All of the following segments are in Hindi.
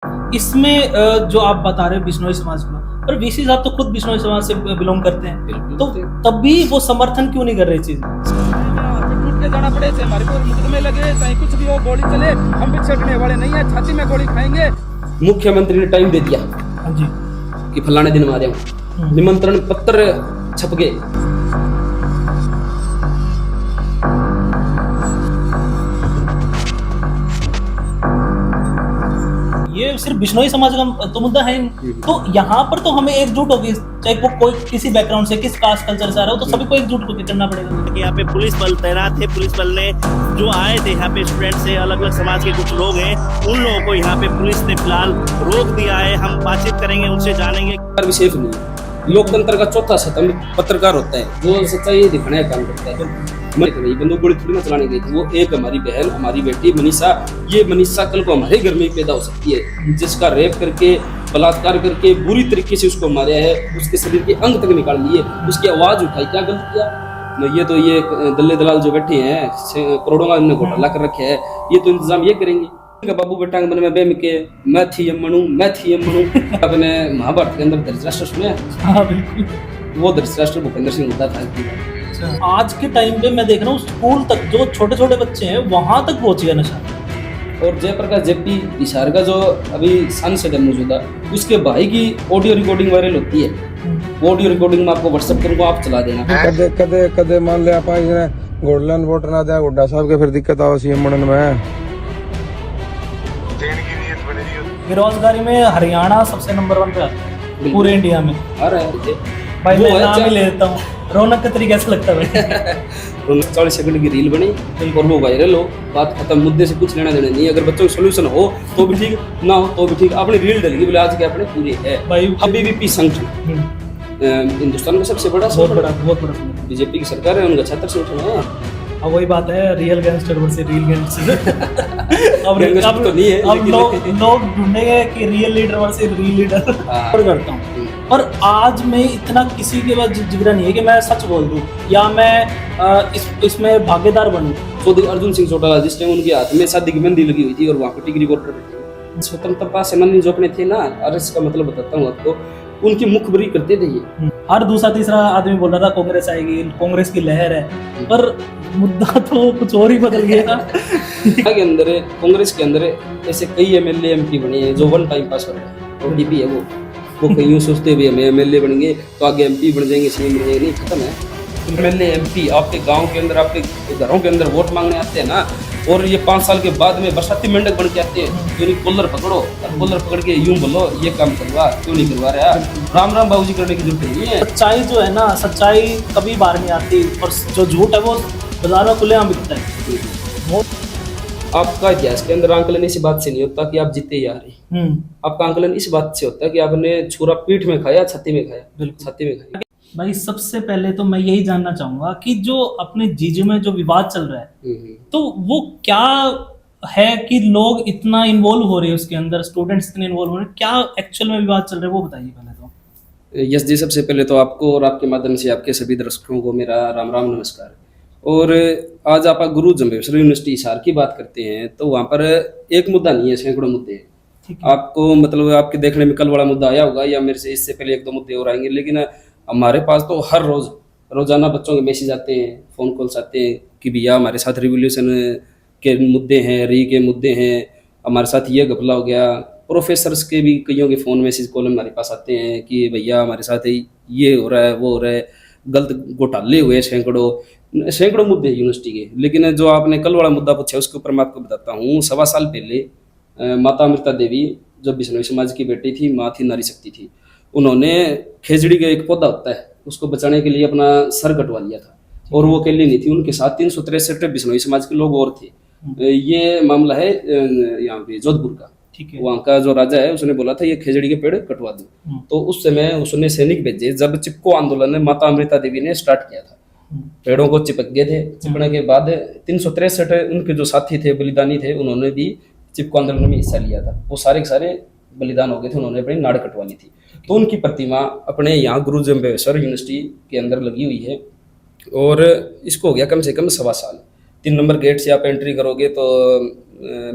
इसमें जो आप बता रहे हैं बिश्नोई समाज का, पर वीसी साहब तो खुद बिश्नोई समाज से बिलोंग करते हैं, तो तब भी वो समर्थन क्यों नहीं कर रहे चीज? टूट के जाना पड़े से हमारे को मुकदमे लगे, चाहे कुछ भी हो, गोली चले, हम भी छटने वाले नहीं है, छाती में गोली खाएंगे। मुख्यमंत्री ने टाइम दे दिया हाँ जी कि फलाने दिन मारे हूँ, निमंत्रण पत्र छप गए। ये सिर्फ बिश्नोई समाज का तो मुद्दा है नहीं। तो यहाँ पर तो हमें एकजुट होगी, चाहे वो कोई किसी बैकग्राउंड से, किस कास्ट कल्चर से आ रहा हो, तो सभी को एकजुट होकर करना पड़ेगा। यहाँ पे पुलिस बल तैनात है, पुलिस बल ने जो आए थे यहाँ पे स्टूडेंट से, अलग अलग समाज के कुछ लोग हैं, उन लोगों को यहाँ पे पुलिस ने फिलहाल रोक दिया है। हम बातचीत करेंगे, उनसे जानेंगे। भी सेफ नहीं है। लोकतंत्र का चौथा स्तंभ पत्रकार होता है, जो सच्चाई दिखाने का काम करता है। बंदूक गोली थोड़ी ना चलाने गई थी, वो एक हमारी बहन, हमारी बेटी मनीषा, ये मनीषा कल को हमारे घर में ही पैदा हो सकती है, जिसका रेप करके, बलात्कार करके बुरी तरीके से उसको मारा है, उसके शरीर के अंग तक निकाल लिए, उसकी आवाज उठाई, क्या गलत किया? ये तो ये दल्ले दलाल जो बैठे हैं, करोड़ों का इन्होंने घोटाला कर रखे है, ये तो इंतजाम ये करेंगे। बाबू बेटा मन में बेम के मैं थी यमणु अपने महाभारत के अंदर धृतराष्ट्र सुने? हाँ बिल्कुल, वो धृतराष्ट्र भूपेंद्र सिंह होता था। आज के टाइम पे मैं देख रहा हूँ स्कूल तक जो छोटे छोटे बच्चे हैं वहां तक पहुंच गया नशा। और जयप्रकाश जेपी हिसार का जो अभी सांसद है मौजूदा, उसके भाई की ऑडियो रिकॉर्डिंग वायरल होती है। वो ऑडियो रिकॉर्डिंग में आपको व्हाट्सएप करूंगा, आप चला देना। कदे कदे कदे मान ले आप घोड़लन वोट ना दिया गुड्डा साहब के, फिर दिक्कत आओ सीएम बनने में। बेरोजगारी में हरियाणा सबसे नंबर 1 पे आता है पूरे इंडिया में। अरे भाई मैं नाम ही ले लेता हूँ, रौनक का तरीका ऐसा लगता है। 40 सेकंड की रील बनी और वो वायरल हो, बात खत्म, मुद्दे से कुछ लेना देना नहीं। अगर बच्चों का सोल्यूशन हो तो भी ठीक, ना हो तो भी ठीक, अपनी रील डल गई बोले आज के अपने पूरे है भाई। अबीवीपी संगठन हिंदुस्तान का सबसे बड़ा, बहुत बड़ा बीजेपी की सरकार है, उनका छात्र संगठन है। अब वही बात है, real gangster versus real gangster. अब तो नहीं है, अब लोग ढूंढेंगे कि real leader versus real leader. करता हूँ, और आज में इतना किसी के पास जिगरा नहीं है कि मैं सच बोल दूं या मैं इसमें भागीदार बनूं। चौधरी अर्जुन सिंह चौटाला, जिस टाइम उनके हाथ में शादी की मेहंदी लगी हुई थी और वहाँ पे टिकरी रिकॉर्डर थे, स्वतंत्रता सेनानी जो अपने थे ना, अरेस्ट का मतलब बताता हूँ आपको, उनकी मुखबरी करते थे ये। हर दूसरा तीसरा आदमी बोल रहा था कांग्रेस आएगी, कांग्रेस की लहर है, पर मुद्दा तो कुछ और ही बदल गया। के अंदर कांग्रेस के अंदर ऐसे कई एमएलए एमपी बने हैं जो वन टाइम पास कर रहे हैं। ओटीपी है वो कहीं सोचते भी हमें एमएलए बनेंगे तो आगे एमपी बन जाएंगे, सीएम बन जाएंगे, नहीं, खत्म है। एमएलए एमपी आपके गांव के अंदर, आपके घरों के अंदर वोट मांगने आते हैं ना, और ये 5 साल के बाद में बरसाती मेंढक बन के आते हैं। तो कॉलर पकड़ो और कॉलर पकड़ के यूं बोलो ये काम करवा, क्यों नहीं करवा रहा? राम राम बाबूजी करने की जरूरत नहीं है। सच्चाई जो है ना, सच्चाई कभी बाहर नहीं आती, और जो झूठ है वो बाजार में खुलेआम बिकता है। आपका इतिहास के अंदर आंकलन इस बात से नहीं होता कि आप जीते या हारे, आपका आंकलन इस बात से होता है कि आपने छुरा पीठ में खाया, छाती में खाया, छाती में खाया। भाई सबसे पहले तो मैं यही जानना चाहूंगा कि जो अपने जीजू में जो विवाद चल रहा है, तो वो क्या है कि लोग इतना इन्वॉल्व हो रहे हैं उसके अंदर, स्टूडेंट्स इतने इन्वॉल्व हो रहे हैं, क्या एक्चुअल में विवाद चल रहा है वो बताइए पहले तो। यस जी, सबसे पहले तो आपको और आपके माध्यम से आपके सभी दर्शकों को मेरा राम राम नमस्कार। और आज आप गुरु जम्बेश्वर यूनिवर्सिटी हिसार की बात करते हैं तो वहाँ पर एक मुद्दा नहीं है, सैकड़ों मुद्दे हैं। आपको मतलब आपके देखने में कल वाला मुद्दा आया होगा या मेरे से इससे पहले 1-2 मुद्दे और आएंगे, लेकिन हमारे पास तो हर रोजाना बच्चों के मैसेज आते हैं, फोन कॉल्स आते हैं कि भैया हमारे साथ रिवोल्यूशन के मुद्दे हैं, री के मुद्दे हैं, हमारे साथ ये घपला हो गया। प्रोफेसर्स के भी कईयों के फ़ोन मैसेज कॉल हमारे पास आते हैं कि भैया हमारे साथ ये हो रहा है, वो हो रहा है, गलत घोटाले हुए सैकड़ों मुद्दे हैं यूनिवर्सिटी के। लेकिन जो आपने कल वाला मुद्दा पूछा उसके ऊपर मैं आपको बताता हूँ। 1.25 साल पहले माता अमृता देवी जो बिश्नोई समाज की बेटी थी, माँ थी, नारी शक्ति थी, उन्होंने खेजड़ी का एक पौधा होता है उसको बचाने के लिए अपना सर कटवा लिया था। और वो अकेले नहीं थी, उनके साथ 363 बिश्नोई समाज के लोग और थे। ये मामला है यहाँ पे जोधपुर का। वहाँ का जो राजा है उसने बोला था ये खेजड़ी के पेड़ कटवा दो, तो उस समय उसने सैनिक भेजे। जब चिपको आंदोलन माता अमृता देवी ने स्टार्ट किया था, पेड़ों को चिपक गए थे। चिपकने के बाद 363 उनके जो साथी थे, बलिदानी थे, उन्होंने भी चिपको आंदोलन में हिस्सा लिया था। वो सारे के सारे बलिदान हो गए थे, उन्होंने अपनी नाड़ कटवा ली थी। तो उनकी प्रतिमा अपने यहाँ गुरु जम्बेश्वर यूनिवर्सिटी के अंदर लगी हुई है और इसको हो गया कम से कम 1.25 साल। 3 नंबर गेट से आप एंट्री करोगे तो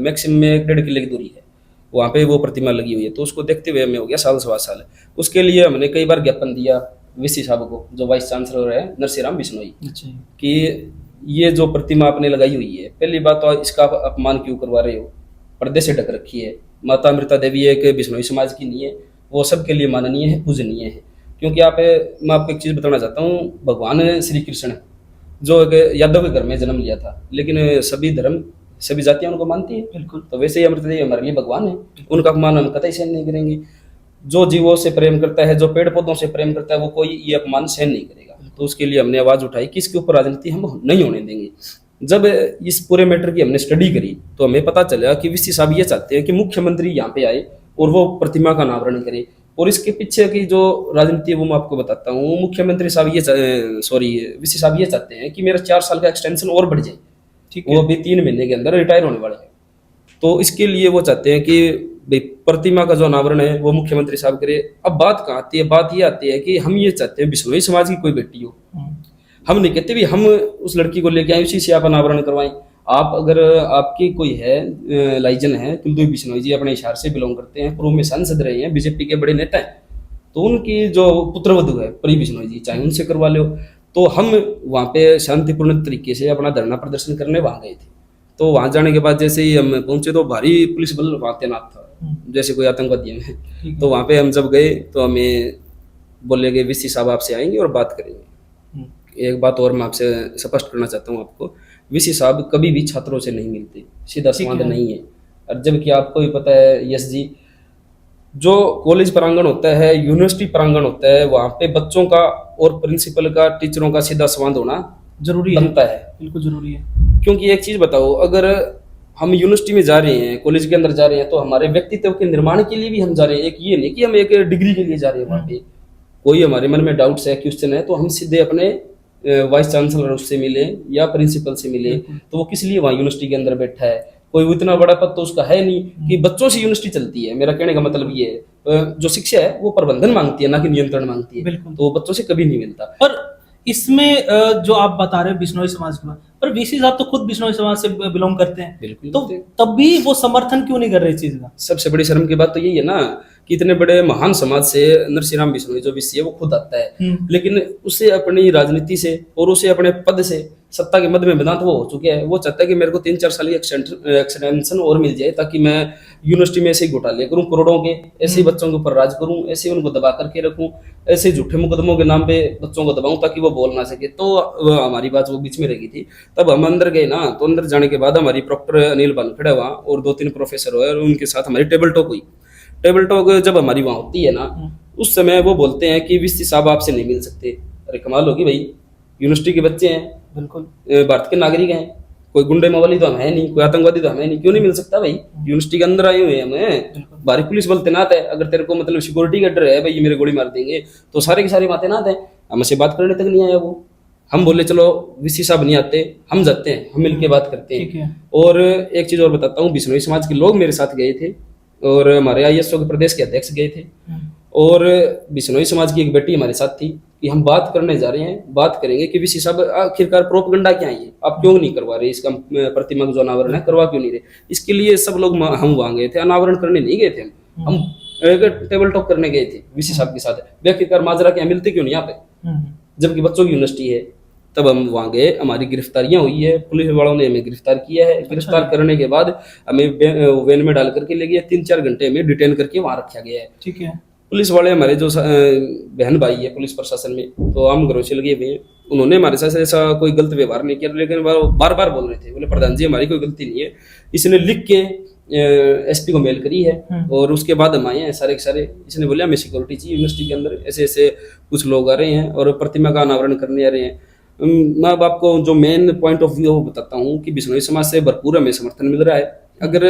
मैक्सिमम में 1.5 किले की दूरी है। वहाँ पे वो प्रतिमा लगी हुई है, तो उसको देखते हुए हमें हो गया साल सवा साल। उसके लिए हमने कई बार ज्ञापन दिया वीसी साहब को, जो वाइस चांसलर है नरसिंह बिश्नोई, अच्छा जी। कि ये जो प्रतिमा आपने लगाई हुई है, पहली बात तो इसका अपमान क्यों करवा रहे हो, पर्दे से ढक रखी है। माता अमृता देवी एक बिश्नोई समाज की नहीं है, वो सबके लिए माननीय है, पूजनीय है। क्योंकि मैं आपको एक चीज़ बताना चाहता हूँ, भगवान श्री कृष्ण जो एक यादव के घर में जन्म लिया था, लेकिन सभी धर्म सभी जातियां उनको मानती है, बिल्कुल। तो वैसे ही अमृता देवी हमारे लिए भगवान है, उनका अपमान हम कतई सहन नहीं करेंगे। जो जीवों से प्रेम करता है, जो पेड़ पौधों से प्रेम करता है, वो कोई ये अपमान सहन नहीं करेगा। तो उसके लिए हमने आवाज उठाई कि इसके ऊपर राजनीति हम नहीं होने देंगे। जब इस पूरे मैटर की हमने स्टडी करी तो हमें पता चला कि वीसी साहब ये चाहते हैं कि मुख्यमंत्री यहाँ पे आए और वो प्रतिमा का अनावरण करे, और इसके पीछे की जो राजनीति है वो मैं आपको बताता हूँ। मुख्यमंत्री साहब वीसी साहब ये चाहते हैं कि मेरा 4 साल का एक्सटेंशन और बढ़ जाए, ठीक है। वो अभी 3 महीने के अंदर रिटायर होने वाले हैं। तो इसके लिए वो चाहते हैं कि भाई प्रतिमा का जो अनावरण है वो मुख्यमंत्री साहब करे। अब बात कहाँ आती है, बात ये आती है कि हम ये चाहते हैं बिश्नोई समाज की कोई बेटी हो, हम नहीं कहते भी हम उस लड़की को लेके आए उसी से आप अनावरण करवाएं। आप अगर आपकी कोई है लाइजन है, कुलदीप बिश्नोई जी अपने हिसार से बिलोंग करते हैं, पूर्व में सांसद रहे हैं, बीजेपी के बड़े नेता हैं, तो उनकी जो पुत्रवधू है प्री बिश्नोई जी, चाहे उनसे करवा लो। तो हम वहाँ पे शांतिपूर्ण तरीके से अपना धरना प्रदर्शन करने वहाँ गए थे। तो वहाँ जाने के बाद जैसे ही हम पहुंचे तो भारी पुलिस बल वहाँ तैनात था, जैसे कोई आतंकवादी है। तो वहाँ पे हम जब गए तो हमें बोले गए वीसी साहब आपसे आएंगे और बात करेंगे। एक बात और मैं आपसे स्पष्ट करना चाहता हूँ आपको, वीसी साहब कभी भी छात्रों से नहीं मिलते, सीधा संवाद नहीं है। और जबकि आपको भी पता है यश जी, जो कॉलेज प्रांगण होता है, यूनिवर्सिटी प्रांगण होता है, वहाँ पे बच्चों का और प्रिंसिपल का, टीचरों का सीधा संवाद होना जरूरी बनता है। बिल्कुल जरूरी है। क्योंकि एक चीज बताओ, अगर हम यूनिवर्सिटी में जा रहे हैं, कॉलेज के अंदर जा रहे हैं, तो हमारे व्यक्तित्व के निर्माण के लिए भी हम जा रहे हैं। एक ये नहीं कि हम एक डिग्री के लिए जा रहे हैं। वहाँ पे कोई हमारे मन में डाउट्स है, क्वेश्चन है, तो हम सीधे अपने वाइस चांसलर उससे मिले या प्रिंसिपल से मिले। तो वो किस लिए वहाँ यूनिवर्सिटी के अंदर बैठा है, कोई इतना बड़ा पद तो उसका है नहीं कि बच्चों से यूनिवर्सिटी चलती है। मेरा कहने का मतलब ये है, जो शिक्षा है वो प्रबंधन मांगती है, ना कि नियंत्रण मांगती है। तो वो बच्चों से कभी नहीं मिलता। पर इसमें जो आप बता रहे हैं बिश्नोई समाज के बारे में, पर वीसी साहब तो खुद बिश्नोई समाज से बिलोंग करते हैं, बिल्कुल। तो तब भी वो समर्थन क्यों नहीं कर रहे इस चीज का? सबसे बड़ी शर्म की बात तो यही है ना कि इतने बड़े महान समाज से नरसिंह बिश्नोई जो वीसी है वो खुद आता है, लेकिन उसे अपनी राजनीति से और उसे अपने पद से, सत्ता के मद में बना तो वो हो चुके हैं। वो चाहता है कि मेरे को 3-4 साल की एक्सटेंशन और मिल जाए, ताकि मैं यूनिवर्सिटी में ऐसे ही घोटाले करूं करोड़ों के, ऐसे ही बच्चों के ऊपर राज करूं, ऐसे ही उनको दबा करके रखूं, ऐसे झूठे मुकदमों के नाम पे बच्चों को दबाऊं ताकि वो बोल ना सके। तो हमारी बात वो बीच में रही थी। तब हम अंदर गए ना, तो अंदर जाने के बाद हमारी प्रॉक्टर अनिल बनखड़े वहाँ और 2-3 प्रोफेसर हुए और उनके साथ हमारी टेबल टॉक हुई। टेबल टॉक जब हमारी वहाँ होती है ना, उस समय वो बोलते हैं कि वीसी साहब आपसे नहीं मिल सकते। अरे कमाल होगी भाई, यूनिवर्सिटी के बच्चे हैं, बिल्कुल भारत के नागरिक हैं, कोई गुंडे मवाली तो हम है नहीं, कोई आतंकवादी तो हमें नहीं, क्यों नहीं मिल सकता भाई? यूनिवर्सिटी के अंदर आए हुए हैं हमें, भारी पुलिस बल तैनात है। अगर तेरे को मतलब सिक्योरिटी का डर है भाई ये मेरे गोली मार देंगे, तो सारे के सारे वहाँ तैनात है। हमसे बात करने तक नहीं आया वो। हम बोले चलो वीसी साहब नहीं आते, हम जाते हैं, हम मिलके बात करते हैं। और एक चीज और बताता हूँ, बिश्नोई समाज के लोग मेरे साथ गए थे और हमारे आईएसओ के प्रदेश के अध्यक्ष गए थे, और बिश्नोई समाज की एक बेटी हमारे साथ थी कि हम बात करने जा रहे हैं, बात करेंगे कि वीसी साहब आखिरकार प्रोपगंडा क्या है, आप क्यों नहीं करवा रहे इसका प्रतिमा का जो अनावरण है, करवा क्यों नहीं रहे? इसके लिए सब लोग हम वहां गए थे, अनावरण करने नहीं गए थे। हम एक टेबल टॉक करने गए थे वीसी साहब के साथ। आखिरकार माजरा क्या मिलते क्यों नहीं यहाँ पे, जबकि बच्चों की यूनिवर्सिटी है। तब हम वहाँ गए, हमारी गिरफ्तारियां हुई है, पुलिस वालों ने हमें गिरफ्तार किया है। गिरफ्तार करने के बाद हमें वैन में डाल करके ले गया, 3-4 घंटे में डिटेन करके वहाँ रखा गया है। ठीक है। पुलिस वाले हमारे जो बहन भाई है पुलिस प्रशासन में, तो हम घरों से लगे हुए हैं। उन्होंने हमारे साथ ऐसा कोई गलत व्यवहार नहीं किया, लेकिन वो बार बार बोल रहे थे, बोले प्रधान जी हमारी कोई गलती नहीं है, इसने लिख के एसपी को मेल करी है और उसके बाद हम आए हैं सारे के सारे। इसने बोला हमें सिक्योरिटी चाहिए यूनिवर्सिटी के अंदर, ऐसे ऐसे कुछ लोग आ रहे हैं और प्रतिमा का अनावरण करने आ रहे हैं। मैं अब आपको जो मेन पॉइंट ऑफ व्यू बताता हूँ कि बिश्नोई समाज से भरपूर हमें समर्थन मिल रहा है। अगर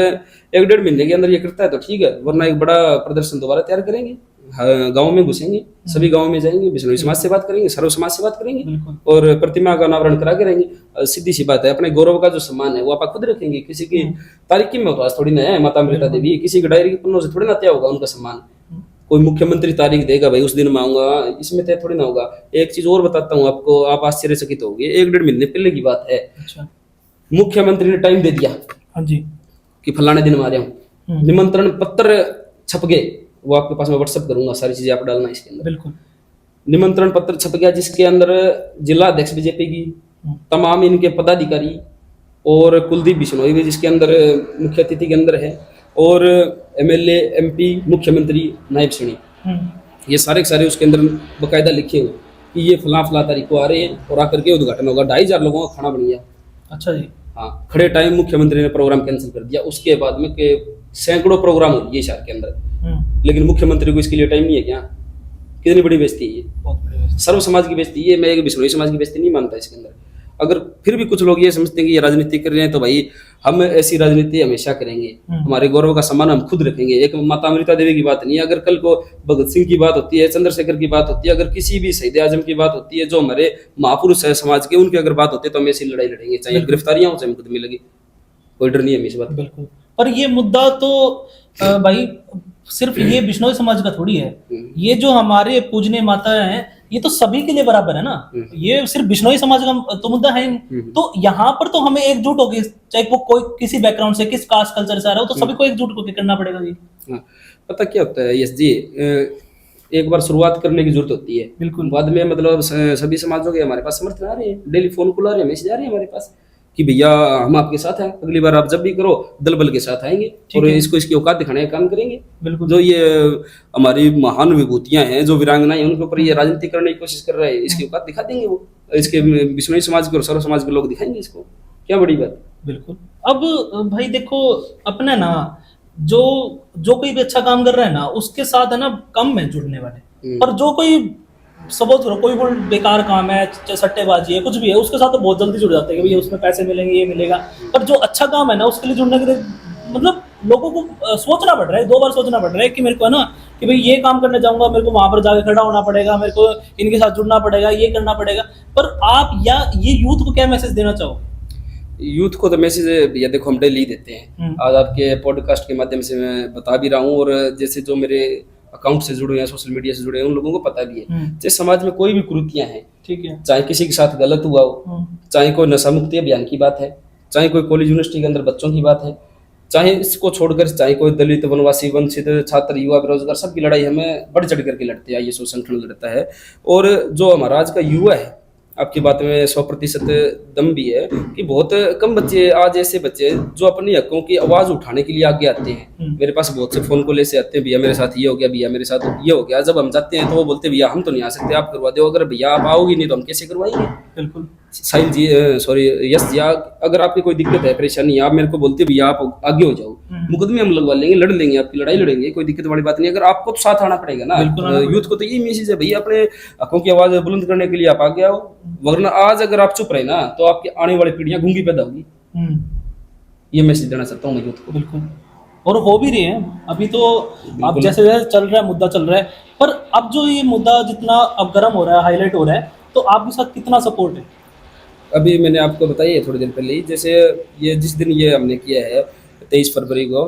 1-1.5 महीने के अंदर ये करता है तो ठीक है, वरना एक बड़ा प्रदर्शन दोबारा तैयार करेंगे, गांव में घुसेंगे, सभी गांव में जाएंगे, बिश्नोई समाज से बात करेंगे, सर्व समाज से बात करेंगे और प्रतिमा का अनावरण करा के रहेंगे। सीधी सी बात है, अपने गौरव का जो सम्मान है वो आप खुद रखेंगे। किसी की तारीख में तो थोड़ी ना है, माता अमृता देवी किसी की डायरी के पन्नों से थोड़ी ना तय होगा उनका सम्मान। कोई मुख्यमंत्री तारीख देगा भाई उस दिन मैं आऊंगा, इसमें तय थोड़ी ना होगा। एक चीज और बताता हूँ आपको, आप आश्चर्यचकित होंगे। 1-1.5 महीने पहले की बात है। अच्छा। मुख्यमंत्री ने टाइम दे दिया, हाँ जी, कि फलाने दिन आ रहा हूँ, निमंत्रण पत्र छप गए, वो आपके पास मैं व्हाट्सएप करूंगा, सारी चीजें आप डालना इसके अंदर। बिल्कुल। निमंत्रण पत्र छप गया जिसके अंदर जिला अध्यक्ष बीजेपी की, तमाम इनके पदाधिकारी और कुलदीप बिश्नोई भी जिसके अंदर मुख्य अतिथि के अंदर है, और एमएलए, एमपी, मुख्यमंत्री, नायब श्रेणी, ये सारे के सारे उसके अंदर बकायदा लिखे हुए कि ये फला तारीख को आ रहे हैं और आकर के उद्घाटन होगा। 2500 लोगों का खाना बन गया। अच्छा जी। हाँ, खड़े टाइम मुख्यमंत्री ने प्रोग्राम कैंसिल कर दिया। उसके बाद में के सैकड़ों प्रोग्राम हो गए शहर के अंदर, लेकिन मुख्यमंत्री को इसके लिए टाइम नहीं है क्या? कितनी बड़ी बेइज्जती है ये, बहुत बड़ी बेइज्जती। सर्व समाज की बेइज्जती। ये मैं एक बिश्नोई समाज की बेइज्जती नहीं मानता इसके अंदर। अगर फिर भी कुछ लोग ये समझते हैं कि ये राजनीति कर रहे हैं, तो भाई हम ऐसी राजनीति हमेशा करेंगे, हमारे गौरव का सम्मान हम खुद रखेंगे। एक माता अमृता देवी की बात नहीं है, अगर कल को भगत सिंह की बात होती है, चंद्रशेखर की बात होती है, अगर किसी भी शहीद आजम की बात होती है, जो हमारे महापुरुष है समाज के, उनकी अगर बात होती है, तो हम ऐसी लड़ाई लड़ेंगे, चाहे गिरफ्तारियां हो चाहे मुकदमे लगे, कोई डर नहीं है हमें इस बात। बिल्कुल। पर ये मुद्दा तो भाई सिर्फ ये बिश्नोई समाज का थोड़ी है, ये जो हमारे पूजनीय माता हैं ये तो सभी के लिए बराबर है ना, ये सिर्फ बिश्नोई समाज का तो मुद्दा है नहीं। तो यहाँ पर तो हमें एकजुट होकर, चाहे वो कोई किसी बैकग्राउंड से, किस कास्ट कल्चर से आ रहा हो, तो सभी को एकजुट होकर करना पड़ेगा जी। पता क्या होता है यश जी, एक बार शुरुआत करने की जरूरत होती है, बिल्कुल। बाद में मतलब सभी समाजों के हमारे पास समर्थन आ रहे हैं, डेली फोन कॉल आ रहे हैं, मैसेज आ रहे हैं हमारे पास कि भैया हम आपके साथ हैं, अगली बार आप जब भी करो दल बल के साथ आएंगे और इसको इसकी औकात दिखाने का काम करेंगे। बिल्कुल। जो ये हमारी महान विभूतियां हैं, जो वीरांगनाएं हैं, उनके ऊपर ये राजनीति करने की कोशिश कर रहे हैं, इसकी औकात दिखा देंगे वो, इसके बिश्नोई समाज के और सर्व समाज के लोग दिखाएंगे इसको, क्या बड़ी बात। बिल्कुल। अब भाई देखो, अपने ना जो कोई भी अच्छा काम कर रहा है ना, उसके साथ है ना कम है जुड़ने वाले, पर जो कोई सपोज करो कोई बेकार काम है, सट्टेबाजी है, कुछ भी है, उसके साथ तो बहुत जल्दी जुड़ जाते हैं कि भैया उसमें पैसे मिलेंगे, ये मिलेगा। पर जो अच्छा काम है ना, उसके लिए जुड़ने के लिए मतलब लोगों को सोचना पड़ रहा है, 2 बार सोचना पड़ रहा है कि मेरे को ना कि भाई ये काम करने जाऊंगा, मेरे को वहां पर जाके खड़ा होना पड़ेगा, मेरे को इनके साथ जुड़ना पड़ेगा, ये करना पड़ेगा। पर आप या ये यूथ को क्या मैसेज देना चाहोगे? यूथ को तो मैसेज भैया देखो हम डेली देते हैं, आज आपके पॉडकास्ट के माध्यम से मैं बता भी रहा हूँ, और जैसे जो मेरे अकाउंट से जुड़े हैं, सोशल मीडिया से जुड़े हैं, उन लोगों को पता भी है, चाहे समाज में कोई भी कुरीतियां हैं, ठीक है, चाहे किसी के साथ गलत हुआ हो, चाहे कोई नशा मुक्ति अभियान की बात है, चाहे कोई कॉलेज यूनिवर्सिटी के अंदर बच्चों की बात है, चाहे इसको छोड़कर चाहे कोई दलित, वनवासी, वंचित, छात्र, युवा, बेरोजगार, सबकी लड़ाई हमें बढ़ चढ़ करके लड़ते हैं, ये संगठन लड़ता है। और जो हमारा आज का युवा है, आपकी बात में 100% दम भी है कि बहुत कम बच्चे, आज ऐसे बच्चे जो अपनी हकों की आवाज उठाने के लिए आगे आते हैं। मेरे पास बहुत से फोन कॉल ऐसे आते हैं, भैया मेरे साथ ये हो गया, भैया मेरे साथ ये हो गया। जब हम जाते हैं तो वो बोलते हैं भैया हम तो नहीं आ सकते, आप करवा दो। अगर भैया आप आओगी नहीं तो हम कैसे करवाएंगे? बिल्कुल। साहिल जी, सॉरी यश जी, अगर आपकी कोई दिक्कत है, परेशानी, आप मेरे को बोलते भैया आप आगे हो जाओ, मुकदमे हम लगवा लेंगे, लड़ लेंगे, आपकी लड़ाई लड़ेंगे, कोई दिक्कत वाली बात नहीं। अगर आपको तो साथ आना पड़ेगा ना। यूथ को तो यही मैसेज है, भैया अपने हकों की आवाज बुलंद करने के लिए आप आगे आओ, वरना आज अगर आप चुप रहे ना तो आपकी आने वाली पीढ़ियां गूंगी पैदा होगी। ये मैसेज देना चाहता हूँ मैं यूथ को। बिल्कुल, और हो भी रही है अभी तो। अब जैसे चल रहा है, मुद्दा चल रहा है, पर अब जो ये मुद्दा जितना अब गर्म हो रहा है, हाईलाइट हो रहा है, तो आपके साथ कितना सपोर्ट है? अभी मैंने आपको बताया थोड़ी देर पहले ही, जैसे ये जिस दिन ये हमने किया है 23 फरवरी को,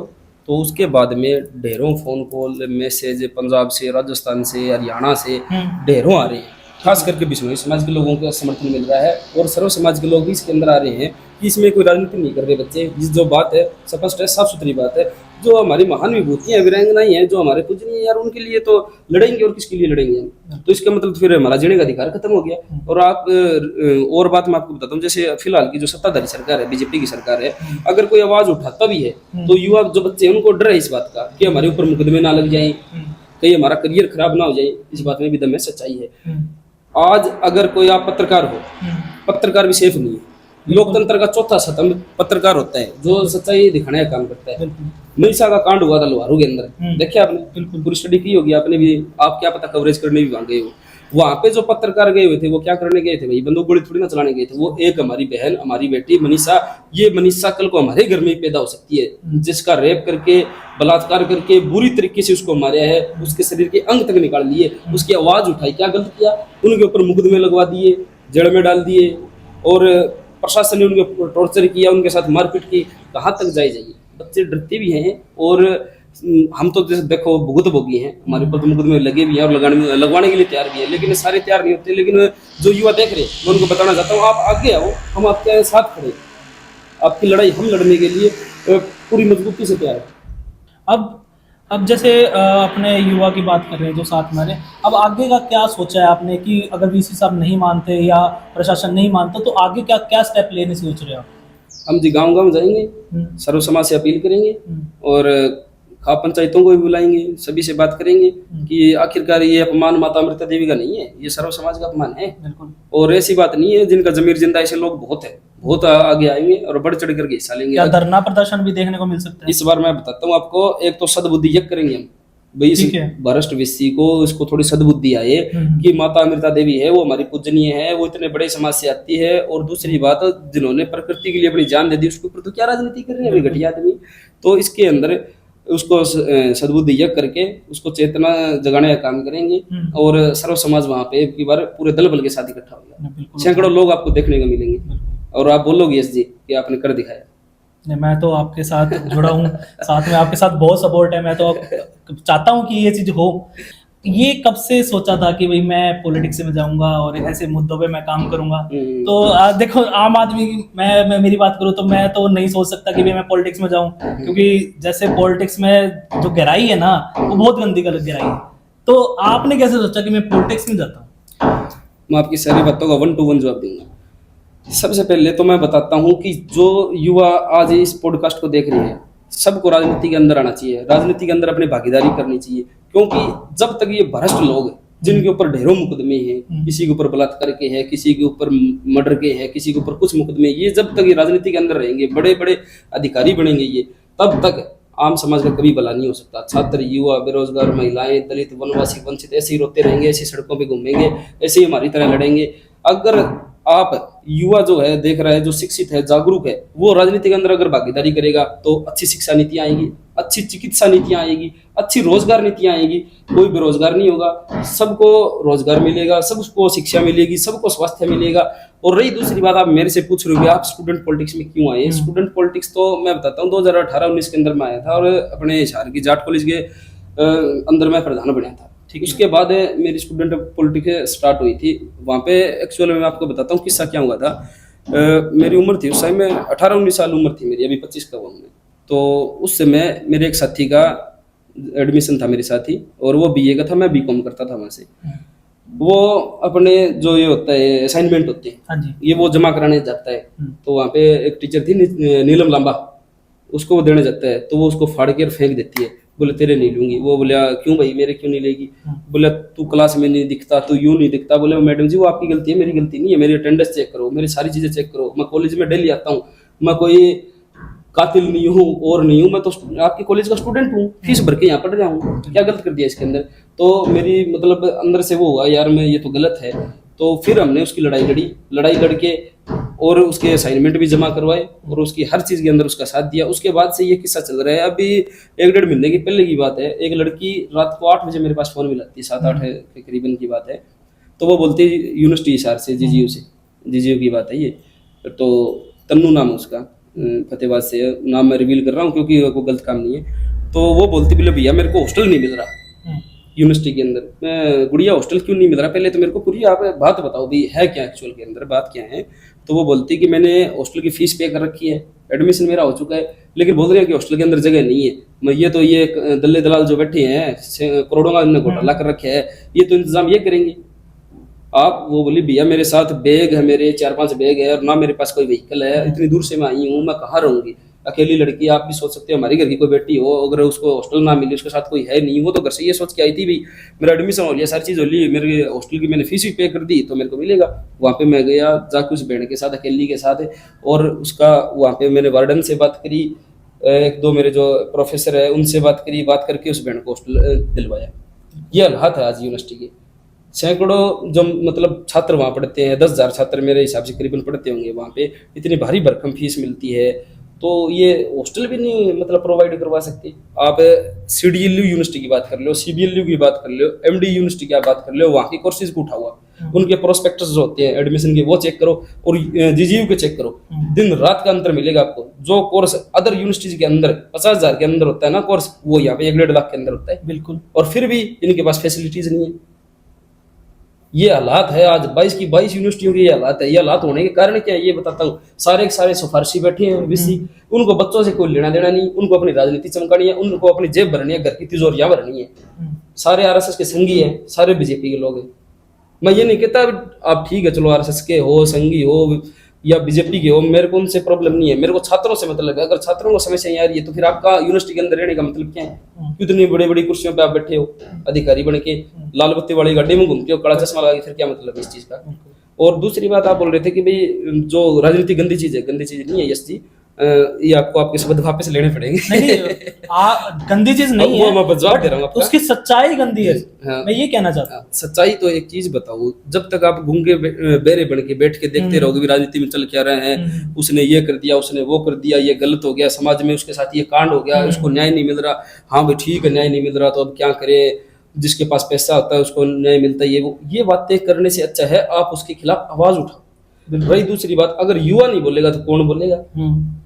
तो उसके बाद में ढेरों फोन कॉल, मैसेज पंजाब से, राजस्थान से, हरियाणा से ढेरों आ रहे हैं। खास करके बिश्नोई समाज के लोगों का समर्थन मिल रहा है और सर्व समाज के लोग भी इसके अंदर आ रहे हैं कि इसमें कोई राजनीति नहीं कर रहे बच्चे। जिस जो बात है स्पष्ट है, साफ सुथरी बात है, जो हमारी महान विभूतियां, वीरांगनाएं हैं, जो हमारे पूजनीय यार, उनके लिए तो लड़ेंगे और किसके लिए लड़ेंगे हम? तो इसका मतलब फिर हमारा जीने का अधिकार खत्म हो गया। और आप और बात मैं आपको बताता हूँ, जैसे फिलहाल की जो सत्ताधारी सरकार है, बीजेपी की सरकार है, अगर कोई आवाज उठाता भी है तो युवा जो बच्चे हैं उनको डर है इस बात का कि हमारे ऊपर मुकदमे ना लग जाए, कहीं हमारा करियर खराब ना हो जाए। इस बात में भी दम है, सच्चाई है। आज अगर कोई आप पत्रकार हो, पत्रकार भी सेफ नहीं है। लोकतंत्र का चौथा स्तंभ पत्रकार होता है, जो सच्चाई दिखाने का काम करता है। मनीषा का कांड हुआ था लोहारू के अंदर, देखिए आपने, पूरी स्टडी की होगी आपने भी, आप क्या पता कवरेज करने भी वहां गए हो। वहां पे जो पत्रकार गए हुए थे वो क्या करने गए थे भाई? बंदूक गोली थोड़ी ना चलाने गए थे। वो एक हमारी बहन, हमारी बेटी मनीषा, ये मनीषा कल को हमारे घर में पैदा हो सकती है, जिसका रेप करके, बलात्कार करके, बुरी तरीके से उसको मारा है, उसके शरीर के अंग तक निकाल लिए, उसकी आवाज उठाई, क्या गलत किया? उनके ऊपर मुकदमे लगवा दिए, जेल में डाल दिए, और प्रशासन ने उनके टॉर्चर किया, उनके साथ मारपीट की। कहाँ तक जाइए? बच्चे डरते भी हैं, और हम तो जैसे देखो भुगत भोगी हैं, हमारे ऊपर तो मुकदमे लगे भी हैं और लगवाने के लिए तैयार भी है, लेकिन सारे तैयार नहीं होते। लेकिन जो युवा देख रहे हैं, मैं उनको बताना चाहता हूँ, आप आगे आओ, हम आपके साथ खड़े, आपकी लड़ाई हम लड़ने के लिए पूरी मजबूती से तैयार है। अब जैसे अपने युवा की बात कर रहे हैं जो साथ में आ रहे हैं, अब आगे का क्या सोचा है आपने कि अगर वीसी साहब नहीं मानते या प्रशासन नहीं मानता तो आगे क्या क्या स्टेप लेने से सोच रहे हो आप? हम जी गांव गांव जाएंगे, सर्व समाज से अपील करेंगे और खाप पंचायतों को भी बुलाएंगे, सभी से बात करेंगे कि आखिरकार ये अपमान माता अमृता देवी का नहीं है, ये सर्व समाज का अपमान है। बिल्कुल। और ऐसी बात नहीं है, जिनका जमीर जिंदा ऐसे लोग बहुत है, बहुत आगे आएंगे और बढ़ चढ़ करके हिस्सा लेंगे। क्या धरना प्रदर्शन भी देखने को मिल सकता है? इस बार मैं बताता हूँ आपको, एक तो सद्बुद्धि यज्ञ करेंगे हम भाई, इस भ्रष्ट व्यक्ति को इसको थोड़ी सद्बुद्धि आए कि माता अमृता देवी है वो हमारी पूजनीय है, वो इतने बड़े समाज से आती है। और दूसरी बात, जिन्होंने प्रकृति के लिए अपनी जान दे दी उसके ऊपर तो क्या राजनीति कर रहे हैं घटिया आदमी। तो इसके अंदर उसको सद्बुद्धि यज्ञ करके उसको चेतना जगाने का काम करेंगे और सर्व समाज वहां पे एक बार पूरे दल बल के साथ इकट्ठा होगा, सैकड़ों लोग आपको देखने को मिलेंगे और आप बोलोगे यस जी कि आपने कर दिखाया। नहीं, मैं तो आपके साथ जुड़ा हूँ, साथ में आपके साथ बहुत सपोर्ट है, मैं तो चाहता हूँ कि ये चीज हो। ये कब से सोचा था कि भाई मैं पॉलिटिक्स में जाऊंगा और ऐसे मुद्दों पे मैं काम करूंगा? तो देखो आम आदमी मैं मेरी बात करूँ तो मैं तो नहीं सोच सकता कि भाई मैं पॉलिटिक्स में जाऊं, क्योंकि जैसे पॉलिटिक्स में जो गहराई है ना वो बहुत गंदी गलत गहराई है। तो आपने कैसे सोचा कि मैं पॉलिटिक्स में जाता हूँ? मैं आपकी सारी बातों का 1 to 1 जवाब दूंगा। सबसे पहले तो मैं बताता हूँ कि जो युवा आज इस पॉडकास्ट को देख रहे हैं सबको राजनीति के अंदर आना चाहिए, राजनीति के अंदर अपनी भागीदारी करनी चाहिए, क्योंकि जब तक ये भ्रष्ट लोग जिनके ऊपर ढेरों मुकदमे हैं, किसी के ऊपर बलात्कार के हैं, किसी के ऊपर मर्डर के हैं, किसी के ऊपर कुछ मुकदमे, ये जब तक ये राजनीति के अंदर रहेंगे, बड़े बड़े अधिकारी बनेंगे ये, तब तक आम समाज का कभी भला नहीं हो सकता। छात्र, युवा, बेरोजगार, महिलाएं, दलित, वनवासी, वंचित ऐसे ही रोते रहेंगे, ऐसी सड़कों पे घूमेंगे, ऐसे ही हमारी तरह लड़ेंगे। अगर आप युवा जो है देख रहा है, जो शिक्षित है, जागरूक है, वो राजनीति के अंदर अगर भागीदारी करेगा तो अच्छी शिक्षा नीतियां आएंगी, अच्छी चिकित्सा नीतियां आएगी, अच्छी रोजगार नीतियां आएगी, कोई बेरोजगार नहीं होगा, सबको रोजगार मिलेगा, सबको शिक्षा मिलेगी, सबको स्वास्थ्य मिलेगा। और रही दूसरी बात, आप मेरे से पूछ रहे हो आप स्टूडेंट पॉलिटिक्स में क्यों आए? स्टूडेंट पॉलिटिक्स तो मैं बताता हूँ 2018-19 के अंदर में आया था और अपने हिसार की जाट कॉलेज के अंदर मैं प्रधान बना था। ठीक, उसके बाद मेरी स्टूडेंट पॉलिटिक्स स्टार्ट हुई थी। वहाँ पे एक्चुअल में मैं आपको बताता हूँ किस्सा क्या हुआ था। मेरी उम्र थी उस टाइम में 18-19 साल उम्र थी मेरी, अभी 25 का हुआ मैं। तो उस समय मेरे एक साथी का एडमिशन था, मेरे साथी, और वो बीए का था, मैं बीकॉम करता था वहाँ से। वो अपने जो ये होता है असाइनमेंट होते हैं ये वो जमा कराने जाता है। तो वहाँ पे एक टीचर थी नीलम लांबा, उसको वो देने जाता है, तो वो उसको फाड़ के फेंक देती है, बोले तेरे नहीं लूंगी। वो बोला क्यों भाई, मेरे क्यों नहीं लेगी? बोला तू क्लास में नहीं दिखता, तू यूं नहीं दिखता। बोले मैडम जी वो आपकी गलती है, मेरी गलती नहीं है, मेरी अटेंडेंस चेक करो, मेरी सारी चीजें चेक करो, मैं कॉलेज में डेली आता हूँ, मैं कोई कातिल नहीं हूँ और नहीं हूँ, मैं तो आपकी कॉलेज का स्टूडेंट हूँ, फीस भर के यहाँ पढ़ रहा हूँ, क्या गलत कर दिया इसके अंदर? तो मेरी मतलब अंदर से वो हुआ यार मैं ये तो गलत है। तो फिर हमने उसकी लड़ाई लड़के और उसके असाइनमेंट भी जमा करवाए और उसकी हर चीज के अंदर उसका साथ दिया। उसके बाद से ये किस्सा चल रहा है। अभी 1-1.5 महीने की पहले की बात है, एक लड़की रात को 8 बजे मेरे पास फोन मिलाती है, 7-8 के करीबन की बात है। तो वो बोलती है यूनिवर्सिटी हिसार से, जीजीयू की बात है ये। तो तन्नू नाम है उसका, फतेहाबाद से, नाम मैं रिवील कर रहा हूँ क्योंकि कोई गलत काम नहीं है। तो वो बोलती बोले भैया मेरे को हॉस्टल नहीं मिल रहा यूनिवर्सिटी के अंदर। मैं गुड़िया हॉस्टल क्यों नहीं मिल रहा, पहले तो मेरे को पूरी आप बात बताओ भाई है क्या एक्चुअल के अंदर, बात क्या है? तो वो बोलती कि मैंने हॉस्टल की फीस पे कर रखी है, एडमिशन मेरा हो चुका है, लेकिन बोल रहे हैं कि हॉस्टल के अंदर जगह नहीं है। मैं ये दल्ले दलाल जो बैठे हैं करोड़ों का इन्होंने घोटाला कर रखा है, ये तो इंतजाम ये करेंगे आप। वो बोली भैया मेरे साथ बैग है, मेरे 4-5 बैग है और ना मेरे पास कोई व्हीकल है, इतनी दूर से मैं आई हूँ, मैं कहाँ रहूंगी? अकेली लड़की, आप भी सोच सकते हो हमारे घर की कोई बेटी हो, अगर उसको हॉस्टल ना मिले, उसके साथ कोई है नहीं, वो तो घर से ये सोच के आई थी भाई मेरा एडमिशन हो लिया, सारी चीज़ हो ली, मेरे हॉस्टल की मैंने फीस भी पे कर दी तो मेरे को मिलेगा। वहाँ पे मैं गया जाके उस बहन के साथ, अकेली के साथ, और उसका वहाँ पे मैंने वार्डन से बात करी, 1-2 मेरे जो प्रोफेसर है उनसे बात करी, बात करके उस बहन को हॉस्टल दिलवाया। ये हालात है आज यूनिवर्सिटी के। सैकड़ों जो मतलब छात्र वहाँ पढ़ते हैं, 10,000 छात्र मेरे हिसाब से करीबन पढ़ते होंगे वहाँ पे, इतनी भारी भरकम फीस मिलती है, तो ये हॉस्टल भी नहीं मतलब प्रोवाइड करवा सकते। आप CDLU यूनिवर्सिटी की बात कर लो, CBLU की बात कर लो, MD यूनिवर्सिटी की आप बात कर लो, वहाँ की कोर्सेज को उठाओ, उनके प्रोस्पेक्टस जो होते हैं एडमिशन के वो चेक करो और GGU के चेक करो, दिन रात का अंतर मिलेगा आपको। जो कोर्स अदर यूनिवर्सिटीज के अंदर 50,000 के अंदर होता है ना कोर्स, वो यहाँ पे 1-1.5 लाख के अंदर होता है। बिल्कुल। और फिर भी इनके पास फैसिलिटीज नहीं है। ये हालात है आज 22 की 22 यूनिवर्सिटियों के ये हालात है। ये हालात होने के कारण क्या है ये बताता हूँ। सारे के सारे सिफारशी बैठे हैं वीसी, उनको बच्चों से कोई लेना देना नहीं, उनको अपनी राजनीति चमकानी है, उनको अपनी जेब भरनी है, घर की तिजोरियां भरनी है। सारे आरएसएस के संगी हैं, सारे बीजेपी के लोग हैं। मैं ये नहीं कहता आप ठीक है चलो आरएसएस के हो, संगी हो या बीजेपी के हो, मेरे को उनसे प्रॉब्लम नहीं है। मेरे को छात्रों से मतलब है। अगर छात्रों को समस्या आ रही है तो फिर आपका यूनिवर्सिटी के अंदर रहने का मतलब क्या है? कितनी बड़ी बड़ी कुर्सियों पे आप बैठे हो अधिकारी बन के, लाल बत्ती वाली गाड़ी में घूमते हो, कड़ा चश्मा लगा के, फिर क्या मतलब है इस चीज का? और दूसरी बात आप बोल रहे थे कि भाई जो राजनीति गंदी चीज है, गंदी चीज नहीं है यश जी। ये आपको आपके शब्द वापस लेने पड़ेंगे। नहीं गंदी चीज नहीं है, मैं जवाब दे रहा हूँ आपका। उसकी सच्चाई गंदी है। हाँ। मैं ये कहना चाहता हूँ सच्चाई तो एक चीज बताओ, जब तक आप गूंगे बेरे बन के बैठ के देखते रहोगे राजनीति में चल क्या रहे हैं, उसने ये कर दिया, उसने वो कर दिया, ये गलत हो गया, समाज में उसके साथ ये कांड हो गया, उसको न्याय नहीं मिल रहा, हाँ भाई ठीक है न्याय नहीं मिल रहा तो अब क्या करे, जिसके पास पैसा होता है उसको न्याय मिलता है, ये बातें करने से अच्छा है आप उसके खिलाफ आवाज उठाओ। रही दूसरी बात, अगर युवा नहीं बोलेगा तो कौन बोलेगा?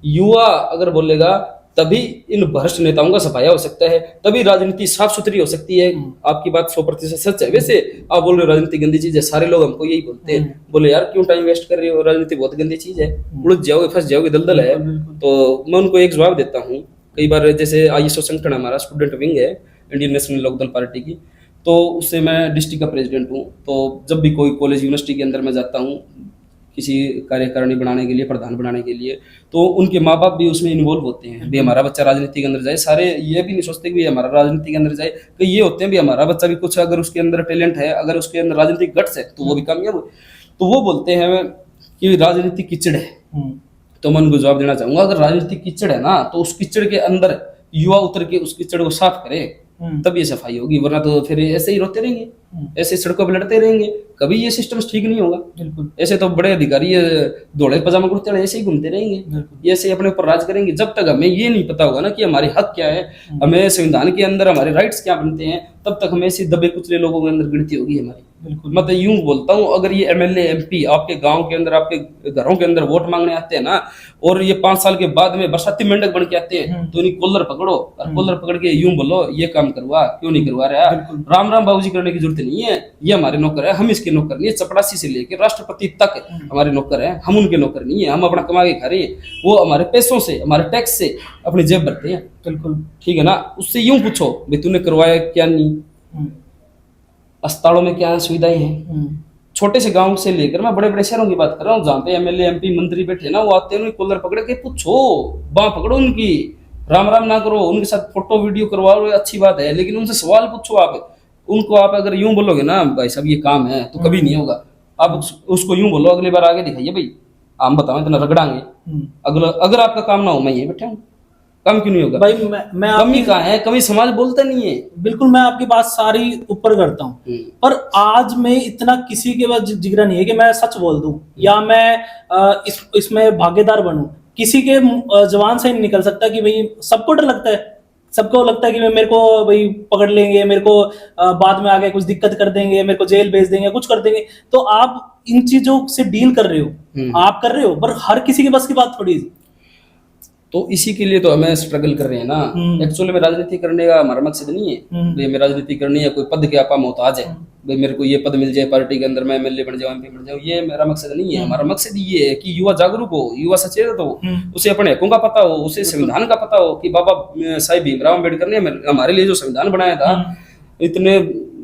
युवा अगर बोलेगा तभी इन भ्रष्ट नेताओं का सफाया हो सकता है, तभी राजनीति साफ सुथरी हो सकती है। आपकी बात 100% सच है। वैसे आप बोल रहे हो राजनीति गंदी चीज है, सारे लोग हमको यही बोलते हैं, बोले यार क्यों टाइम वेस्ट कर रहे हो, राजनीति बहुत गंदी चीज है, उलझ जाओगे, फंस जाओगे, दलदल है। तो मैं उनको एक जवाब देता हूँ। कई बार जैसे आईएसओ संगठन हमारा स्टूडेंट विंग है इंडियन नेशनल लोकदल पार्टी की, तो उससे मैं डिस्ट्रिक्ट का प्रेसिडेंट हूँ। तो जब भी कोई कॉलेज यूनिवर्सिटी के अंदर मैं जाता हूँ किसी कार्यकारिणी बनाने के लिए, प्रधान बनाने के लिए, तो उनके माँ बाप भी उसमें इन्वॉल्व होते हैं। भी हमारा बच्चा राजनीति के अंदर जाए, सारे ये भी नहीं सोचते कि हमारा राजनीति के अंदर जाए, कि ये होते हैं भी हमारा बच्चा भी कुछ अगर उसके अंदर टैलेंट है, अगर उसके अंदर राजनीतिक गट्स है तो वो भी कामयाब हो। तो वो बोलते हैं कि राजनीति कीचड़ है। तो मैं उनको जवाब देना चाहूंगा, अगर राजनीति कीचड़ है ना तो उस कीचड़ के अंदर युवा उतर के उस कीचड़ को साफ करे तब ये सफाई होगी, वरना तो फिर ऐसे ही रोते रहेंगे, ऐसे सड़कों पर लड़ते रहेंगे, कभी ये सिस्टम ठीक नहीं होगा। बिल्कुल ऐसे तो बड़े अधिकारी धोले पजामा कुर्ते ऐसे ही घूमते रहेंगे, ये ऐसे अपने ऊपर राज करेंगे। जब तक हमें ये नहीं पता होगा ना कि हमारे हक क्या है, हमें संविधान के अंदर हमारे राइट्स क्या बनते हैं, तब तक हमें ऐसे दबे कुचले लोगों के अंदर गिनती होगी हमारी। मैं तो यूं बोलता हूँ, अगर ये एमएलए एमपी आपके गांव के अंदर, आपके घरों के अंदर वोट मांगने आते हैं ना, और ये 5 साल के बाद में बरसाती मेंढक बन के आते हैं, तो इन्हें कॉलर पकड़ो और कॉलर पकड़ के यूं बोलो ये काम करवा, क्यों नहीं करवा रहा, राम राम बाबूजी करने की जरूरत नहीं है, ये हमारे नौकर है, हम इसके नौकर नहीं है। चपड़ासी से लेकर राष्ट्रपति तक हमारे नौकर है, हम उनके नौकर नहीं है। हम अपना कमा के खा रहे हैं, वो हमारे पैसों से, हमारे टैक्स से अपनी जेब भरते हैं। बिल्कुल ठीक है ना। उससे यूं पूछो भाई तूने करवाया क्या नहीं, अस्पतालों में क्या सुविधाएं हैं। छोटे से गांव से लेकर मैं बड़े बड़े शहरों की बात कर रहा हूँ, जहाँ पे एमएलए एमपी मंत्री बैठे ना, वो आते हैं कॉलर पकड़ के पूछो, बांह पकड़ो उनकी, राम राम ना करो, उनके साथ फोटो वीडियो करवाओ, अच्छी बात है, लेकिन उनसे सवाल पूछो आप उनको। आप अगर यूं बोलोगे ना भाई साहब ये काम है, तो कभी नहीं होगा। आप उसको यूं बोलो अगली बार आगे दिखाइए भाई हम बताओ इतना रगड़ांगे, अगर आपका काम ना हो मैं ये बैठा हूँ, काम क्यों नहीं होगा भाई? मैं कमी कहाँ है? कमी समाज बोलता नहीं है। बिल्कुल मैं आपकी बात सारी ऊपर करता हूँ, पर आज में इतना किसी के पास जिगरा नहीं है कि मैं सच बोल दूं या मैं इसमें भागीदार बनूं। किसी के जवान से नहीं निकल सकता कि भाई, सबको डर लगता है, सबको लगता है कि मेरे को भाई पकड़ लेंगे, मेरे को बाद में आगे कुछ दिक्कत कर देंगे, मेरे को जेल भेज देंगे, कुछ कर देंगे। तो आप इन चीजों से डील कर रहे हो, आप कर रहे हो, पर हर किसी के बस की बात थोड़ी। तो इसी के लिए तो हमें स्ट्रगल कर रहे हैं ना। एक्चुअली में राजनीति करने का हमारा मकसद नहीं है भाई हमें राजनीति करनी है, कोई पद के आपा मोहताज है भाई मेरे को ये पद मिल जाए पार्टी के अंदर, मैं एमएलए बन जाऊं, एमपी बन जाऊं, ये मेरा मकसद नहीं है। हमारा मकसद ये है कि युवा जागरूक हो, युवा सचेत हो, उसे अपने हकों का पता हो, उसे संविधान का पता हो कि बाबा साहिब भीमराव अम्बेडकर ने हमारे लिए जो संविधान बनाया था, इतने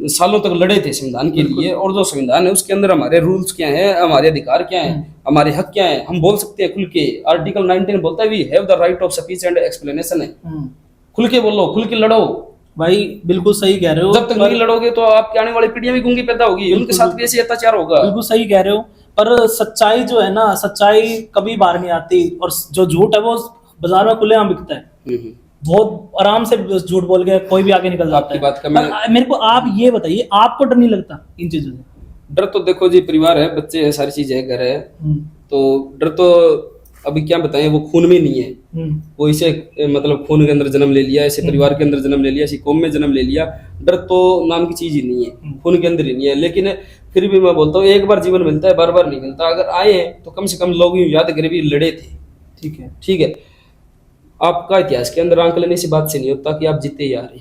सालों तक लड़े थे संविधान के लिए, और जो संविधान है उसके अंदर हमारे रूल्स क्या हैं, हमारे अधिकार क्या हैं, हमारे हक क्या हैं, हम बोल सकते हैं खुल के। आर्टिकल 19 बोलता है we have the right of speech and explanation है। खुल के बोलो, खुल के लड़ो भाई। बिल्कुल सही कह रहे हो। जब तक नहीं लड़ोगे तो आपकी आने वाली पीढ़ियां भी गूंगी पैदा होगी, उनके साथ भी ऐसे अत्याचार होगा। बिल्कुल सही कह रहे हो, पर सच्चाई जो है ना, सच्चाई कभी बाहर नहीं आती, और जो झूठ है वो बाजार में खुलेआम बिकता है। बहुत आराम से झूठ बोल के कोई भी आगे निकल जाता है। बात का मेरे को आप ये बताइए, आपको डर नहीं लगता इन चीजों से? डर तो देखो जी, परिवार है, बच्चे है, सारी चीज है, घर है, तो डर तो अभी क्या बताएं, वो खून में नहीं है। वो इसे मतलब खून के अंदर जन्म ले लिया, ऐसे परिवार के अंदर जन्म ले लिया, ऐसी कौम में जन्म ले लिया। डर तो नाम की चीज ही नहीं है, खून के अंदर ही नहीं है। लेकिन फिर भी मैं बोलता हूँ एक बार जीवन मिलता है, बार बार नहीं मिलता। अगर आए तो कम से कम लोग यूं याद करें भी लड़े थे। ठीक है, ठीक है। आपका इतिहास के अंदर आंकलन इस बात से नहीं होता कि आप जीते या हारे।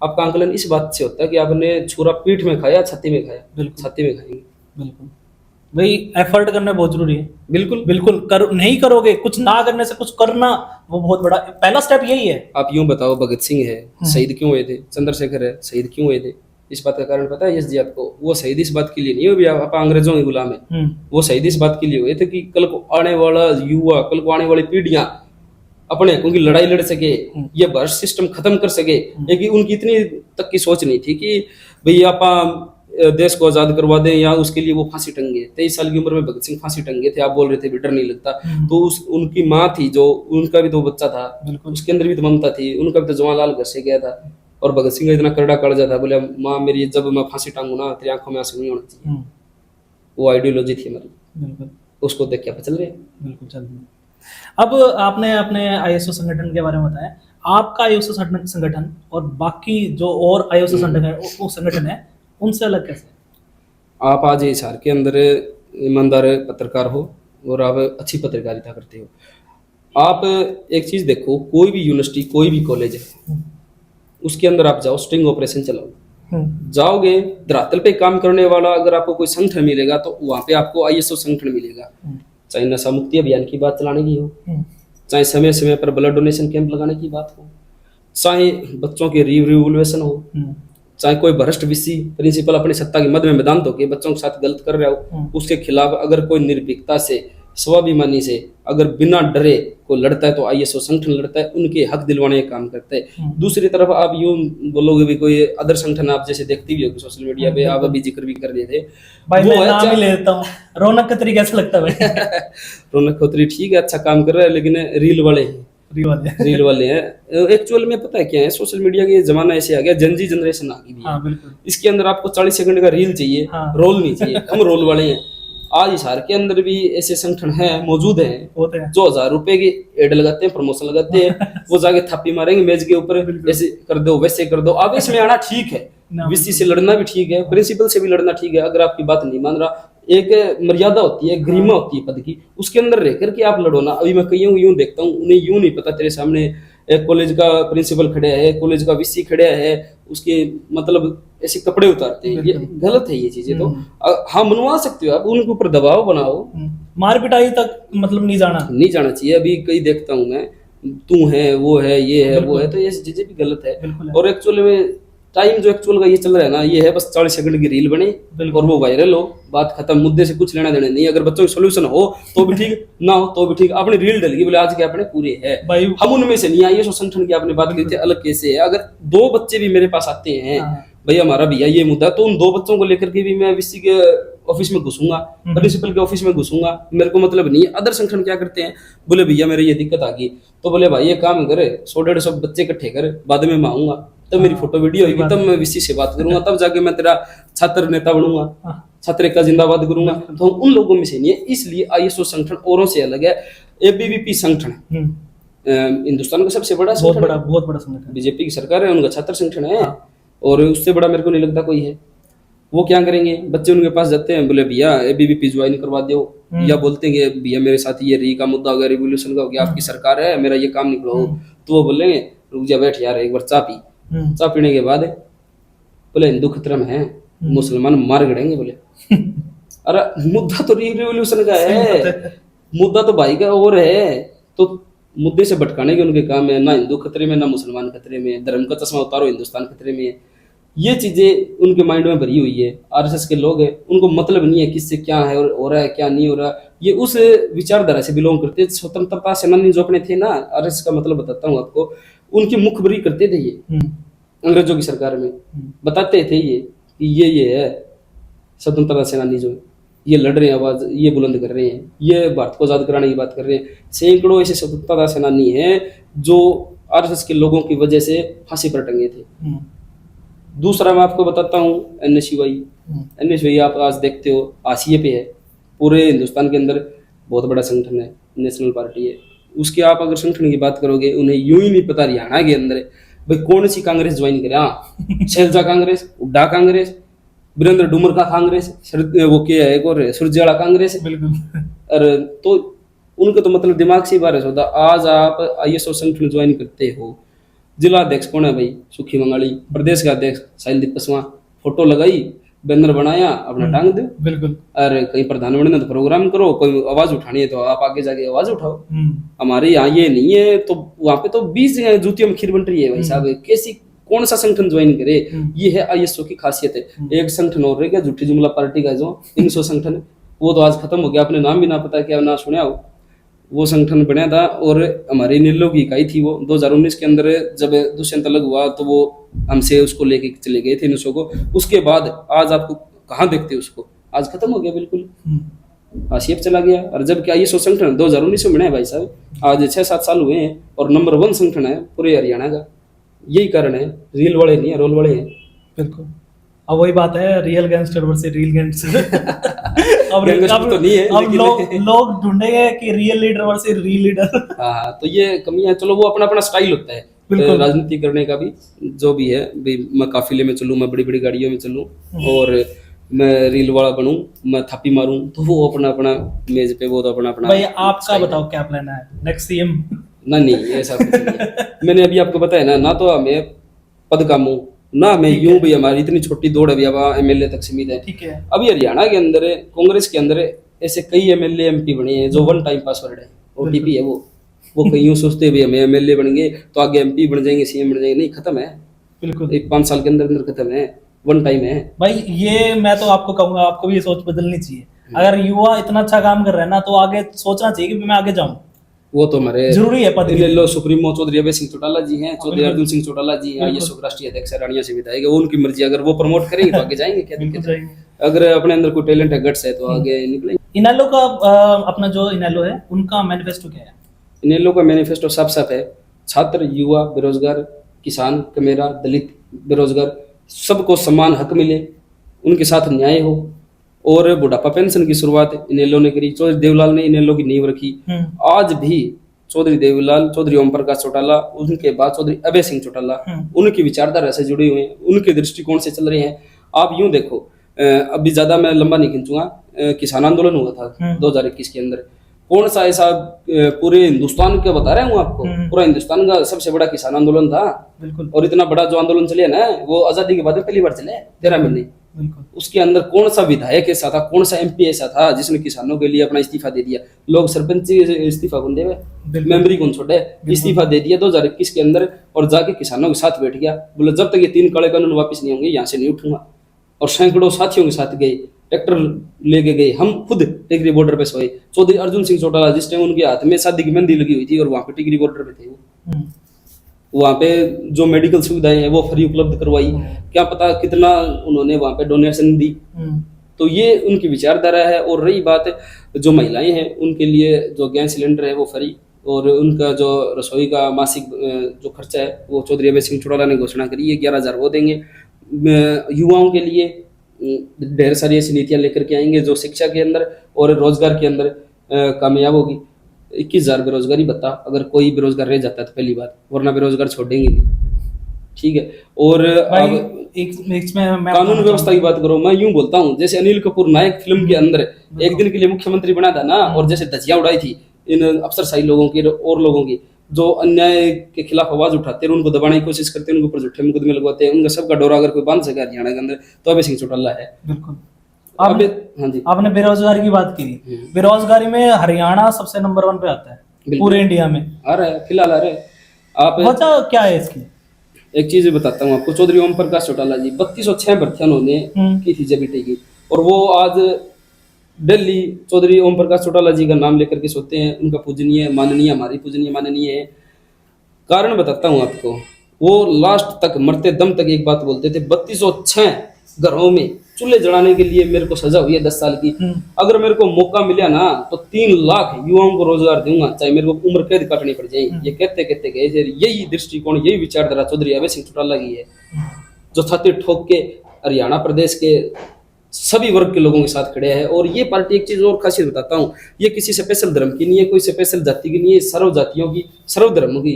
आपका आंकलन इस बात से होता है कि आपने छुरा पीठ में खाया, छाती में खाया। बिल्कुल। छाती में खाएंगे। बिल्कुल भाई, एफर्ट करना बहुत जरूरी है। बिल्कुल बिल्कुल नहीं करोगे, कुछ ना करने से कुछ करना, वो बहुत बड़ा पहला स्टेप यही है। आप यूं बताओ, भगत सिंह है, शहीद क्यों हुए थे? चंद्रशेखर है, शहीद क्यों हुए थे? इस बात का कारण पता है यश जी आपको? वो शहीद इस बात के लिए नहीं हुए आप अंग्रेजों के गुलाम है। वो शहीद इस बात के लिए हुए थे कि कल को आने वाला युवा, कल को आने वाली पीढ़ियां अपने हकों की लड़ाई लड़ सके, ये भ्रष्ट सिस्टम खत्म कर सके। लेकिन उनकी इतनी तक की सोच नहीं थी कि भई आप देश को आजाद करवा दें या उसके लिए वो फांसी टंगे। 23 साल की उम्र में भगत सिंह फांसी टंगे थे। आप बोल रहे थे भी डर नहीं लगता, तो उनकी माँ थी, जो उनका भी तो बच्चा था, उसके अंदर भी तो ममता थी। उनका भी तो जवाहरलाल घर से गया था। और भगत सिंह का इतना करड़ा काढ़ा था, बोले माँ मेरी जब मैं फांसी टांगू ना, तेरी आंखों में आंसू नहीं होना चाहिए। वो आइडियोलॉजी थी हमारी। बिल्कुल। उसको देख के चल रहे। बिल्कुल चल रहे। अब आपने अपने आईएसओ संगठन के बारे में बताया, आपका आईएसओ संगठन और बाकी जो और आईएसओ संगठन है उनसे अलग कैसे? आप आज हिसार के अंदर ईमानदार पत्रकार हो और आप अच्छी पत्रकारिता करते हो। आप एक चीज देखो, कोई भी यूनिवर्सिटी, कोई भी कॉलेज है, उसके अंदर आप जाओ, स्ट्रिंग ऑपरेशन चलाओ। जाओगे, धरातल पे काम करने वाला अगर आपको कोई संगठन मिलेगा तो वहां पे आपको आईएसओ संगठन मिलेगा। चाहे नशा मुक्ति अभियान की बात चलाने की हो, चाहे समय समय पर ब्लड डोनेशन कैंप लगाने की बात हो, चाहे बच्चों के रिवोल्यूशन हो, चाहे कोई भ्रष्ट वीसी प्रिंसिपल अपनी सत्ता के मद में मैदान तो के बच्चों के साथ गलत कर रहा हो, उसके खिलाफ अगर कोई निर्भीकता से, स्वाभिमानी से, अगर बिना डरे को लड़ता है तो आईएसओ संगठन लड़ता है, उनके हक दिलवाने का काम करता है। दूसरी तरफ आप यूं बोलोगे भी कोई अदर संगठन आप जैसे देखती भी होगी सोशल मीडिया पे, आप अभी जिक्र भी कर रहे थे भाई, मैं नाम ही ले लेता हूं, रौनक खत्री कैसा लगता है भाई? रौनक खत्री ठीक है, अच्छा काम कर रहा है, लेकिन रील वाले हैं, रील वाले हैं। एक्चुअल में पता है क्या है, सोशल मीडिया के जमाना ऐसे आ गया, जनजी जनरेशन आ गई है। बिल्कुल। इसके अंदर आपको 40 सेकंड का रील चाहिए, रोल नहीं चाहिए। हम रोल वाले हैं। आज हिसार के अंदर भी ऐसे संगठन हैं, मौजूद हैं, जो 1000 रुपए की एड लगाते हैं, प्रमोशन लगाते हैं। वो जाके थापी मारेंगे मेज के ऊपर, ऐसे कर दो, वैसे कर दो। अब इसमें आना ठीक है, वीसी से लड़ना भी ठीक है, प्रिंसिपल से भी लड़ना ठीक है। अगर आपकी बात नहीं मान रहा, एक मर्यादा होती है, गरिमा होती है पद की, उसके अंदर रह करके आप लड़ो ना। अभी मैं कईयों यूं देखता हूँ, उन्हें यूं नहीं पता, तेरे सामने एक कॉलेज का प्रिंसिपल खड़ा है, कॉलेज का वीसी खड़ा है, उसके मतलब ऐसे कपड़े उतारते हैं। ये गलत है, ये चीजें तो हाँ मनवा सकते हो आप, उनके ऊपर दबाव बनाओ, मार पिटाई तक मतलब नहीं जाना चाहिए। अभी कई देखता हूँ मैं, तू है, वो है, ये है, वो है, तो ये चीजें भी गलत है। और एक्चुअली में टाइम जो एक्चुअल का ये चल रहा है ना, ये है बस 40 सेकंड की रील बने और वो वायरल हो, बात खत्म, मुद्दे से कुछ लेना देना नहीं। अगर बच्चों की सोल्यूशन हो तो भी ठीक, ना हो तो भी ठीक। आपने रील डल गई, बोले आज के अपने पूरे है, हम उनमें से नहीं आइए। संगठन की आपने बात की थी, अलग कैसे है। अगर 2 बच्चे भी मेरे पास आते हैं, भैया हमारा भैया ये मुद्दा, तो उन 2 बच्चों को लेकर के भी मैं वीसी के ऑफिस में घुसूंगा, प्रिंसिपल के ऑफिस में घुसूंगा, मेरे को मतलब नहीं है। अदर संगठन क्या करते हैं, बोले भैया मेरे ये दिक्कत आ गई, तो बोले भाई ये काम करे, 100-150 बच्चे इकट्ठे कर, बाद में मैं आऊंगा, तब मेरी फोटो वीडियो होगी, तब मैं वीसी से बात करूंगा, तब जाके मैं तेरा छात्र नेता बनूंगा, छात्र का जिंदाबाद करूंगा। तो हम उन लोगों में से नहीं है। इसलिए आईएसओ संगठन औरों से अलग है। एबीवीपी संगठन हिंदुस्तान का सबसे बड़ा संगठन, बहुत बड़ा संगठन, बीजेपी की सरकार है, उनका छात्र संगठन है। और उससे बड़ा मेरे को नहीं लगता कोई है। वो क्या करेंगे, बच्चे उनके पास जाते हैं, बोले भैया एबीवीपी ज्वाइन करवा दो, या बोलते हैं भैया मेरे साथ ये री का मुद्दा हो गया, रिवोल्यूशन का हो गया, आपकी सरकार है, मेरा ये काम निकलो। तो वो बोलेंगे रुक जा बैठ यार, एक बार चाय पी। चाय पीने के बाद बोले हिंदू खतरे में है, मुसलमान मार गड़ेंगे। बोले अरे मुद्दा तो रिवोल्यूशन का है, मुद्दा तो भाई का और है। तो मुद्दे से भटकाने के उनके काम है। ना हिंदू खतरे में, ना मुसलमान खतरे में, धर्म का चश्मा उतारो, हिंदुस्तान खतरे में है। ये चीजें उनके माइंड में भरी हुई है। आरएसएस के लोग हैं, उनको मतलब नहीं है किससे क्या है और हो रहा है क्या नहीं हो रहा। ये उस विचारधारा से बिलोंग करते हैं। स्वतंत्रता सेनानी जो अपने थे ना, आरएसएस का मतलब बताता हूँ आपको, उनकी मुखबरी करते थे ये अंग्रेजों की सरकार में, बताते थे ये कि ये है स्वतंत्रता सेनानी, जो ये लड़ रहे हैं, आवाज ये बुलंद कर रहे हैं, ये भारत को आजाद कराने की बात कर रहे हैं। सैकड़ों ऐसे स्वतंत्रता सेनानी हैं जो आरएसएस के लोगों की वजह से फांसी पर टंगे थे। दूसरा मैं आपको बताता हूँ एनएसयूआई आप आज देखते हो हाशिए पे है, पूरे हिंदुस्तान के अंदर बहुत बड़ा संगठन है, नेशनल पार्टी है। उसके आप अगर संगठन की बात करोगे, उन्हें यूं ही नहीं पता हरियाणा के अंदर भाई कौन सी कांग्रेस ज्वाइन करे। हाँ, शैलजा कांग्रेस, हुड्डा कांग्रेस, वीरेंद्र डूमर का कांग्रेस, वो क्या है, एक और सुरजेवाला कांग्रेस। बिल्कुल। और तो उनका तो मतलब दिमाग से ही बारिश होता। आज आप ISO संगठन ज्वाइन करते हो, जिला अध्यक्ष कौन है भाई? सुखी मंगाली। प्रदेश का अध्यक्ष साहिल पसवा, फोटो लगाई, बैनर बनाया, अपना टांग दो। बिल्कुल। अरे कहीं प्रधानमंत्री ने तो प्रोग्राम करो, कोई आवाज उठानी है तो आप आगे जाके आवाज उठाओ। हमारे यहाँ ये नहीं है, तो वहां पे तो 20 जूतियों में खीर बन रही है भाई साहब। कैसी कौन सा संगठन ज्वाइन करे? ये है ISO की खासियत है। एक संगठन और रह गया झूठी जुमला पार्टी का, जो INSO संगठन, वो तो आज खत्म हो गया, अपने नाम भी ना पता क्या ना सुना हो। वो संगठन बनया था और हमारी नीलो की इकाई थी वो 2019 के अंदर जब दुष्यंत अलग हुआ तो वो हमसे उसको लेके चले गए थे INSO को। उसके बाद आज आपको कहाँ देखते उसको? आज खत्म हो गया बिल्कुल, आसिफ चला गया। और जब क्या ISO संगठन 2019 में बना है भाई साहब, आज 6-7 साल हुए हैं और नंबर 1 संगठन है पूरे हरियाणा का। यही कारण है, रील वाले नहीं है, रोल वाले हैं। बिल्कुल। अब वही बात है, real gangster versus reel gangster. अब तो नहीं है, अब लोग ढूंढेंगे कि real leader versus reel leader. हाँ, तो ये कमियां, चलो वो अपना अपना स्टाइल होता है राजनीति करने का भी, जो भी है भाई। मैं काफिले में चलूं, मैं बड़ी बड़ी गाड़ियों में चलूं और मैं रील वाला बनूं, मैं थापी मारूं, तो वो अपना अपना मेज पे वो तो अपना अपना। भाई आपका बताओ क्या प्लान है नेक्स्ट CM? नहीं ऐसा कुछ नहीं है। मैंने अभी आपको बताया ना तो हमें पद का मुंह ना, मैं यूं भी हमारी इतनी छोटी दौड़ अभी अब MLA तक सीमित है। ठीक है। अभी हरियाणा के अंदर कांग्रेस के अंदर ऐसे कई MLA MP बने हैं जो 1 टाइम पासवर्ड है, OTP है वो कहीं यूं सोचते भी हमें MLA बन गए तो आगे MP बन जाएंगे, CM बन जाएंगे। नहीं, खत्म है बिल्कुल। 5 साल के अंदर खत्म है, 1 टाइम है भाई। ये मैं तो आपको कहूंगा, आपको भी ये सोच बदलनी चाहिए। अगर युवा इतना अच्छा काम कर रहा है ना, तो आगे सोचना चाहिए कि मैं आगे जाऊं। वो तो हमारे जरूरी है पद। लो सुप्रीमो चौधरी अभय सिंह चौटाला जी हैं, चौधरी अर्जुन सिंह चौटाला जी हैं, ISO राष्ट्रीय अध्यक्ष रानिया से विधायक, वो उनकी मर्जी, अगर वो प्रमोट करेंगे तो आगे जाएंगे, क्या दिक्कत है? अगर अपने अंदर कोई टैलेंट है, गट्स है, तो आगे निकलेंगे। इनेलो का अपना जो इनेलो है, उनका मैनिफेस्टो क्या है? इनेलो का मैनिफेस्टो साफ साफ है, छात्र, युवा, बेरोजगार, किसान, कमेरा, दलित, बेरोजगार, सबको समान हक मिले, उनके साथ न्याय हो। और बुढ़ापा पेंशन की शुरुआत इनेलो ने करी, चौधरी देवलाल ने इनेलो की नींव रखी। आज भी चौधरी देवलाल, चौधरी ओम प्रकाश चौटाला, उनके बाद चौधरी अभय सिंह चौटाला उनकी विचारधारा से जुड़े हुए हैं, उनके दृष्टिकोण से चल रहे हैं। आप यूं देखो, अभी ज्यादा मैं लंबा नहीं खींचूंगा, किसान आंदोलन हुआ था 2021 के अंदर। कौन सा ऐसा पूरे हिंदुस्तान का बता रहा हूँ आपको, पूरा हिंदुस्तान का सबसे बड़ा किसान आंदोलन था। बिल्कुल। और इतना बड़ा जो आंदोलन चले ना, वो आजादी के बाद में पहली बार चले 13 महीने। बिल्कुल। उसके अंदर कौन सा विधायक ऐसा था, कौन सा MP ऐसा था जिसने किसानों के लिए अपना इस्तीफा दे दिया? लोग सरपंच इस्तीफा कौन देवे, मेंबरी कौन छोड़े, इस्तीफा दे दिया 2021 के अंदर और जाके किसानों के साथ बैठ गया। बोले जब तक ये 3 काले कानून वापस नहीं होंगे यहाँ से नहीं उठूंगा। और सैकड़ों साथियों के साथ गए, ट्रैक्टर लेके गए, हम खुद टिकरी बॉर्डर पे सोए। चौधरी अर्जुन सिंह चौटाला जिस टाइम उनके हाथ में शादी की मेहंदी लगी हुई थी और वहां पे टिकरी बॉर्डर पे थे वो, वहाँ पे जो मेडिकल सुविधाएं हैं वो फ्री उपलब्ध करवाई। क्या पता कितना उन्होंने वहाँ पे डोनेशन दी। तो ये उनकी विचारधारा है। और रही बात जो महिलाएं हैं, उनके लिए जो गैस सिलेंडर है वो फ्री, और उनका जो रसोई का मासिक जो खर्चा है वो चौधरी अभय सिंह चौटाला ने घोषणा करी है, 11,000 वो देंगे। युवाओं के लिए ढेर सारी ऐसी नीतियां लेकर के आएंगे जो शिक्षा के अंदर और रोजगार के अंदर कामयाब होगी। 21,000 बेरोजगारी भत्ता, अगर कोई बेरोजगार रह जाता है तो पहली बात, वरना बेरोजगार छोड़ेंगे नहीं। ठीक है। और अब कानून व्यवस्था की बात करो, मैं यूं बोलता हूं जैसे अनिल कपूर नायक फिल्म के अंदर एक दिन के लिए मुख्यमंत्री बना था ना, और जैसे धज्जियां उड़ाई थी इन अफसरशाही लोगों की और लोगों की, जो अन्याय के खिलाफ आवाज उठाते हैं, उनको दबाने की कोशिश करते हैं, उनके ऊपर झूठे मुकदमे लगवाते हैं, उनका सबका डोरा अगर कोई बांध सके हरियाणा के अंदर तो अभय सिंह चौटाला है। बिल्कुल। हाँ जी, आपने बेरोजगारी की बात की, बेरोजगारी में हरियाणा सबसे नंबर 1 पे आता है पूरे इंडिया में, आ रहा है फिलहाल आ रहा है। आप वजह क्या है इसकी? एक चीज बताता हूँ आपको, चौधरी ओम प्रकाश चौटाला जी 3206 भर्तियां उन्होंने की थी JBT की, और वो आज दिल्ली चौधरी ओम प्रकाश चौटाला जी का नाम लेकर के सोते हैं। उनका पूजनीय माननीय, हमारी पूजनीय माननीय है। कारण बताता हूँ आपको, वो लास्ट तक मरते दम तक एक बात बोलते थे, 3206 घरों में चूल्हे जलाने के लिए मेरे को सजा हुई है 10 साल की, अगर मेरे को मौका मिला ना तो 3 लाख युवाओं को रोजगार दूंगा, चाहे मेरे को उम्र कैद काटनी पड़ जाए। ये कहते कहते गए थे। यही दृष्टिकोण, यही विचारधारा चौधरी अभय सिंह चौटाला की है, जो छाती ठोक के हरियाणा प्रदेश के सभी वर्ग के लोगों के साथ खड़े हैं। और ये पार्टी, एक चीज और खासियत बताता हूँ, ये किसी स्पेशल धर्म की नहीं है, कोई स्पेशल जाति की नहीं है, सर्व जातियों की, सर्व धर्म की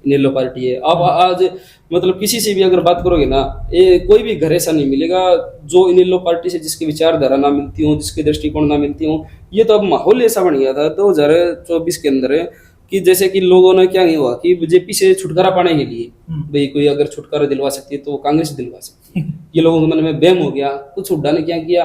इनेलो पार्टी है। आप आज मतलब किसी से भी अगर बात करोगे ना, ये कोई भी घर ऐसा नहीं मिलेगा जो इनेलो पार्टी से जिसकी विचारधारा ना मिलती हो, जिसके दृष्टिकोण ना मिलती हो। ये तो अब माहौल ऐसा बन गया था 2024 के अंदर कि जैसे कि लोगों ने क्या हुआ कि बीजेपी से छुटकारा पाने के लिए भाई कोई अगर छुटकारा दिलवा सकती है तो कांग्रेस दिलवा सकती है। ये लोगों के मन में वहम हो गया। कुछ हुड्डा ने क्या किया,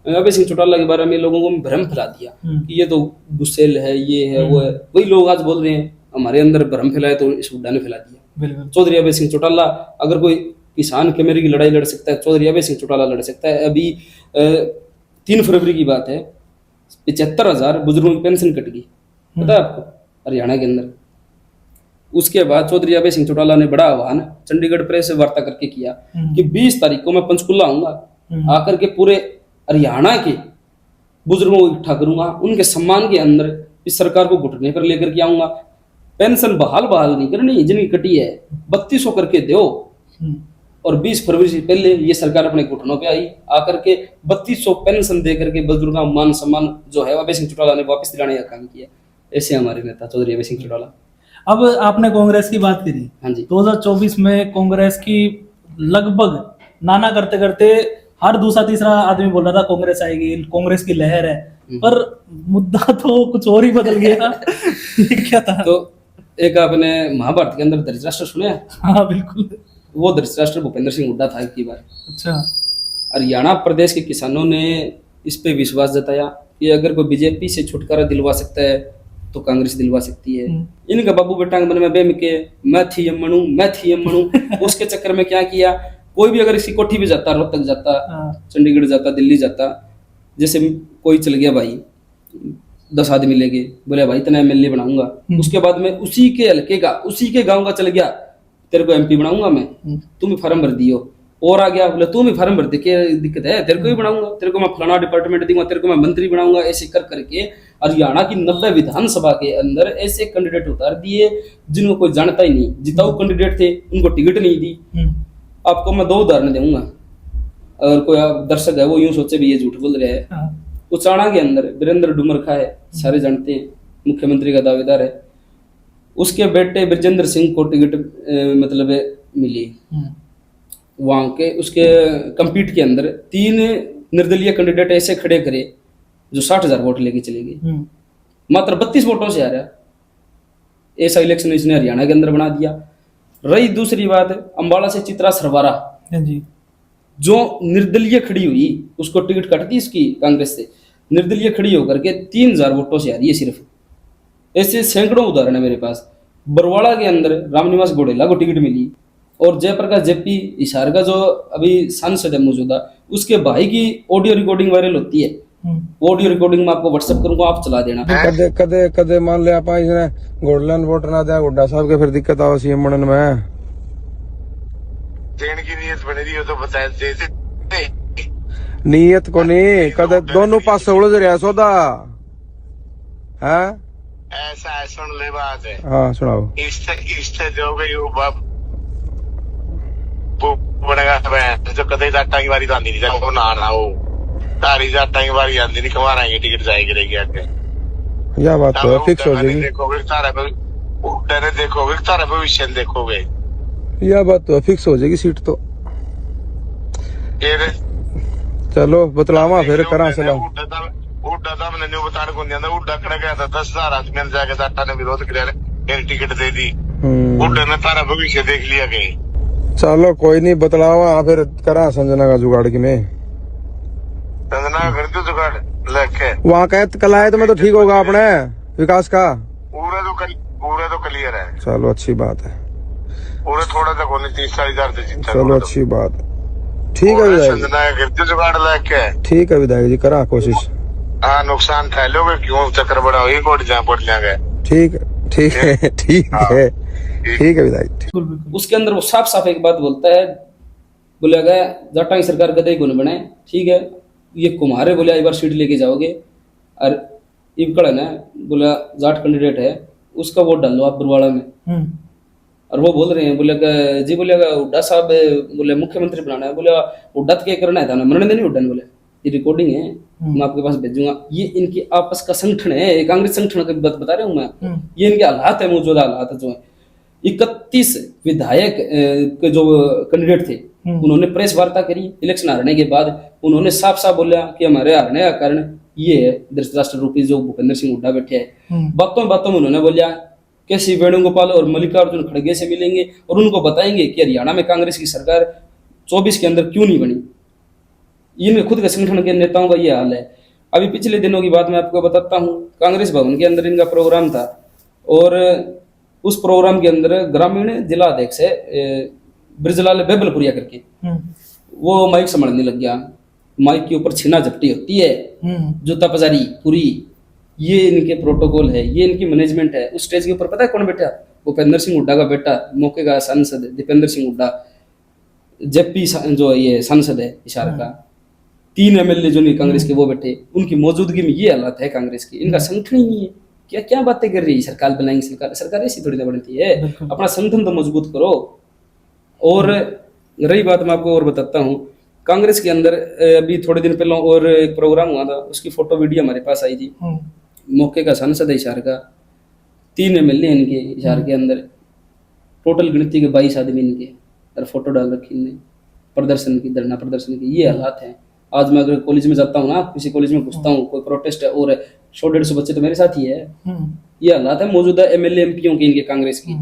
अभय सिंह चौटाला के बारे में लोगों को भ्रम फैला दिया कि ये तो गुस्सेल है, ये है, वो है। वही लोग आज बोल रहे हैं हमारे अंदर भ्रम फैलाए तो इस हुड्डा ने फैला दिया। चौधरी अभय सिंह चौटाला, अगर कोई किसान कमेरे की लड़ाई लड़ सकता है, चौधरी अभय सिंह चौटाला लड़ सकता है। अभी 3 फरवरी की बात है, 75,000 बुजुर्गों की पेंशन कट गई, पता है आपको, हरियाणा के अंदर। उसके बाद चौधरी अभय सिंह चौटाला ने बड़ा आह्वान चंडीगढ़ प्रेस से वार्ता करके किया कि 20 तारीख को मैं पंचकुला आऊंगा, आकर के पूरे हरियाणा के बुजुर्गों को इकट्ठा करूंगा, उनके सम्मान के अंदर इस सरकार को घुटने पर लेकर के आऊंगा। पेंशन बहाल नहीं करनी, जिनकी कटी है 3200 करके दो। और 20 फरवरी से पहले ये सरकार अपने घुटनों पे आई, आकर के 3200 पेंशन दे करके बुजुर्गों का मान सम्मान जो है अभय सिंह चौटाला ने वापस दिलाने का काम किया। ऐसे हमारे नेता चौधरी अभय सिंह चौटाला। अब आपने कांग्रेस की बात करी, हाँ जी। 2024 में कांग्रेस की लगभग नाना करते करते हर दूसरा तीसरा आदमी बोल रहा था कांग्रेस आएगी, कांग्रेस की लहर है, पर मुद्दा तो कुछ और ही बदल गया। क्या था? तो एक आपने महाभारत के अंदर धृतराष्ट्र सुना? हाँ बिल्कुल। वो धृतराष्ट्र भूपेंद्र सिंह हुड्डा था की बार। अच्छा। हरियाणा प्रदेश के किसानों ने इस पे विश्वास जताया कि अगर कोई बीजेपी से छुटकारा दिलवा सकता है तो कांग्रेस दिलवा सकती है। इनका बाबू बेटा के मन में बेम के मैं थी मनू उसके चक्कर में क्या किया, कोई भी अगर इसी कोठी पे जाता, रोहतक जाता, चंडीगढ़ जाता, दिल्ली जाता, जैसे कोई चल गया भाई 10 आदमी लेके, बोले भाई इतना एमएलए बनाऊंगा, उसके बाद में उसी के हल्के का, उसी के गांव का चल गया, तेरे को एमपी बनाऊंगा मैं, तुम ही फार्म भर दियो। और आ गया, बोले तुम ही फार्म भर दे, क्या दिक्कत है, तेरे को ही बनाऊंगा, तेरे को मैं फलाना डिपार्टमेंट दूंगा, तेरे को मैं मंत्री बनाऊंगा। ऐसे कर करके हरियाणा की 90 विधानसभा के अंदर ऐसे कैंडिडेट उतार दिए जिनको कोई जानता ही नहीं, जिताऊ कैंडिडेट थे उनको टिकट नहीं दी। आपको मैं 2 उदाहरण दूंगा, अगर कोई दर्शक है वो यूं सोचे भी ये झूठ बोल रहे हैं। उचाणा के अंदर वीरेंद्र डुमरखा है, सारे जानते हैं, मुख्यमंत्री का दावेदार है। उसके बेटे ब्रजेंद्र सिंह को टिकट मतलब मिली। वहां के उसके कंपीट के अंदर 3 निर्दलीय कैंडिडेट ऐसे खड़े करे जो 60,000 वोट लेके चले गए, मात्र 32 वोटों से आ रहा। ऐसा इलेक्शन इसने हरियाणा के अंदर बना दिया। रही दूसरी बात, अंबाला से चित्रा सरवारा जो निर्दलीय खड़ी हुई, उसको टिकट कट दी इसकी कांग्रेस से, निर्दलीय खड़ी होकर के 3,000 वोटों से आ रही है सिर्फ। ऐसे सैकड़ों उदाहरण है मेरे पास। बरवाड़ा के अंदर रामनिवास घोडेला को टिकट मिली, और जयप्रकाश जेपी हिसार का जो अभी सांसद है मौजूदा, उसके भाई की ऑडियो रिकॉर्डिंग वायरल होती है। ऑडियो रिकॉर्डिंग में आपको व्हाट्सएप करूंगा, आप चला देना। कदे मान ले आप इसने घोड़लन वोट ना दिया हुड्डा साहब के, फिर दिक्कत आओ सीएम बनने में। देने की नीयत बन रही हो तो बता दे। नीयत को नहीं, कदे दोनों पास उलझ रहा सौदा है। ऐसा है, सुन ले बात है। हाँ सुनाओ। इससे जो गई वो बाप वो बनेगा जो कदे जाटा की बारी तो आंदी नहीं, वो ना वो तारी जाटा की बारी आंदी नहीं, कमा रहेंगे टिकट जाए गिरेगी आगे। यह बात तो फिक्स हो जाएगी। देखोगे तारा देखोगे, तारा भविष्य देखोगे, यह बात तो फिक्स हो जाएगी सीट तो। चलो बतलावा फिर करा सलाह। उड्डा था मैंने बताने को नहीं आता, उड्डा खड़ा गया था 10,000 आदमी ने जाके जाटा ने विरोध किया, फिर टिकट दे दी। उड्डा ने तारा भविष्य देख लिया गए। चलो कोई नहीं, बतलावा फिर करा संजना का जुगाड़ की में। संजना कर दो जुगाड़ लेके वहाँ का कलायत में तो ठीक होगा अपने विकास का, पूरा तो क्लियर है। चलो अच्छी बात है। पूरे थोड़ा तक होने 30,000 से जीता। चलो अच्छी बात, ठीक है विधायक। संजना कर दो जुगाड़ लेके। ठीक है विधायक जी, करा कोशिश। हाँ नुकसान फैलोगे क्यों, चक्कर बड़ा हो कोट जहाँ पड़ जाएंगे। ठीक है ठीक है ठीक है ठीक है विधायक। उसके अंदर वो साफ साफ एक बात बोलता है, बोले गया जाटा की सरकार गदे गुण बने, ठीक है ये कुम्हारे बोले एक बार सीट लेके जाओगे, और इबकड़न है बोला जाट कैंडिडेट है, उसका वोट डाल दो आप बरवाड़ा में। और वो बोल रहे हैं बोले जी, बोले हुड्डा साहब बोले मुख्यमंत्री बनाना है, बोले हुड्डा तो क्या करना है था ना, मरने देनी हुड्डा ने, बोले ये रिकॉर्डिंग है मैं आपके पास भेजूंगा। ये इनकी आपस का संगठन है, कांग्रेस संगठन का बात बता रहा हूँ मैं। ये इनके हालात है, मौजूदा हालात जो है। 31 विधायक के जो कैंडिडेट थे उन्होंने प्रेस वार्ता करी इलेक्शन हारने के बाद। उन्होंने साफ साफ बोला कि हमारे हारने का कारण ये है धृतराष्ट्र रूपी जो भूपेंद्र सिंह हुड्डा बैठे हैं। बातों में उन्होंने बोला कि श्री वेणुगोपाल और मल्लिकार्जुन खड़गे से मिलेंगे और उनको बताएंगे कि हरियाणा में कांग्रेस की सरकार 24 के अंदर क्यों नहीं बनी। इनके खुद के संगठन के नेताओं का ये हाल है। अभी पिछले दिनों की बात मैं आपको बताता हूँ, कांग्रेस भवन के अंदर इनका प्रोग्राम था और उस प्रोग्राम के अंदर ग्रामीण जिला अध्यक्ष है ब्रजलाल बेबलपुरिया करके, वो माइक संभालने लग गया। माइक के ऊपर छीना झपटी होती है, जूता पजारी पूरी, ये इनके प्रोटोकॉल है, ये इनकी मैनेजमेंट है। उस स्टेज के ऊपर पता है कौन बैठा? भूपेंद्र सिंह हुड्डा का बेटा, मौके का सांसद दीपेंद्र सिंह हुड्डा, जेपी जो ये सांसद है हिसार का, 3 MLA जो नहीं कांग्रेस के वो बैठे। उनकी मौजूदगी में ये हालात है कांग्रेस की। इनका संगठन ही नहीं है। क्या क्या बातें कर रही है? सरकार बनाएंगे, सरकार ऐसी थोड़ी ना बनती है। अपना संगठन तो मजबूत करो। और रही बात, मैं आपको और बताता हूँ, कांग्रेस के अंदर अभी थोड़े दिन पहले और एक प्रोग्राम हुआ था, उसकी फोटो वीडियो हमारे पास आई थी। मौके का सांसद है हिसार का, 3 MLA इनके हिसार के अंदर, टोटल गिनती के 22 आदमी इनके, और फोटो डाल रखी इनने प्रदर्शन की, धरना प्रदर्शन की। ये हालात है। आज मैं अगर कॉलेज में जाता हूँ ना, किसी कॉलेज में घुसता हूँ, कोई प्रोटेस्ट है और 100-150 बच्चे तो मेरे साथ ही है। ये हालात है मौजूदा MLA MPओं की, इनके कांग्रेस की।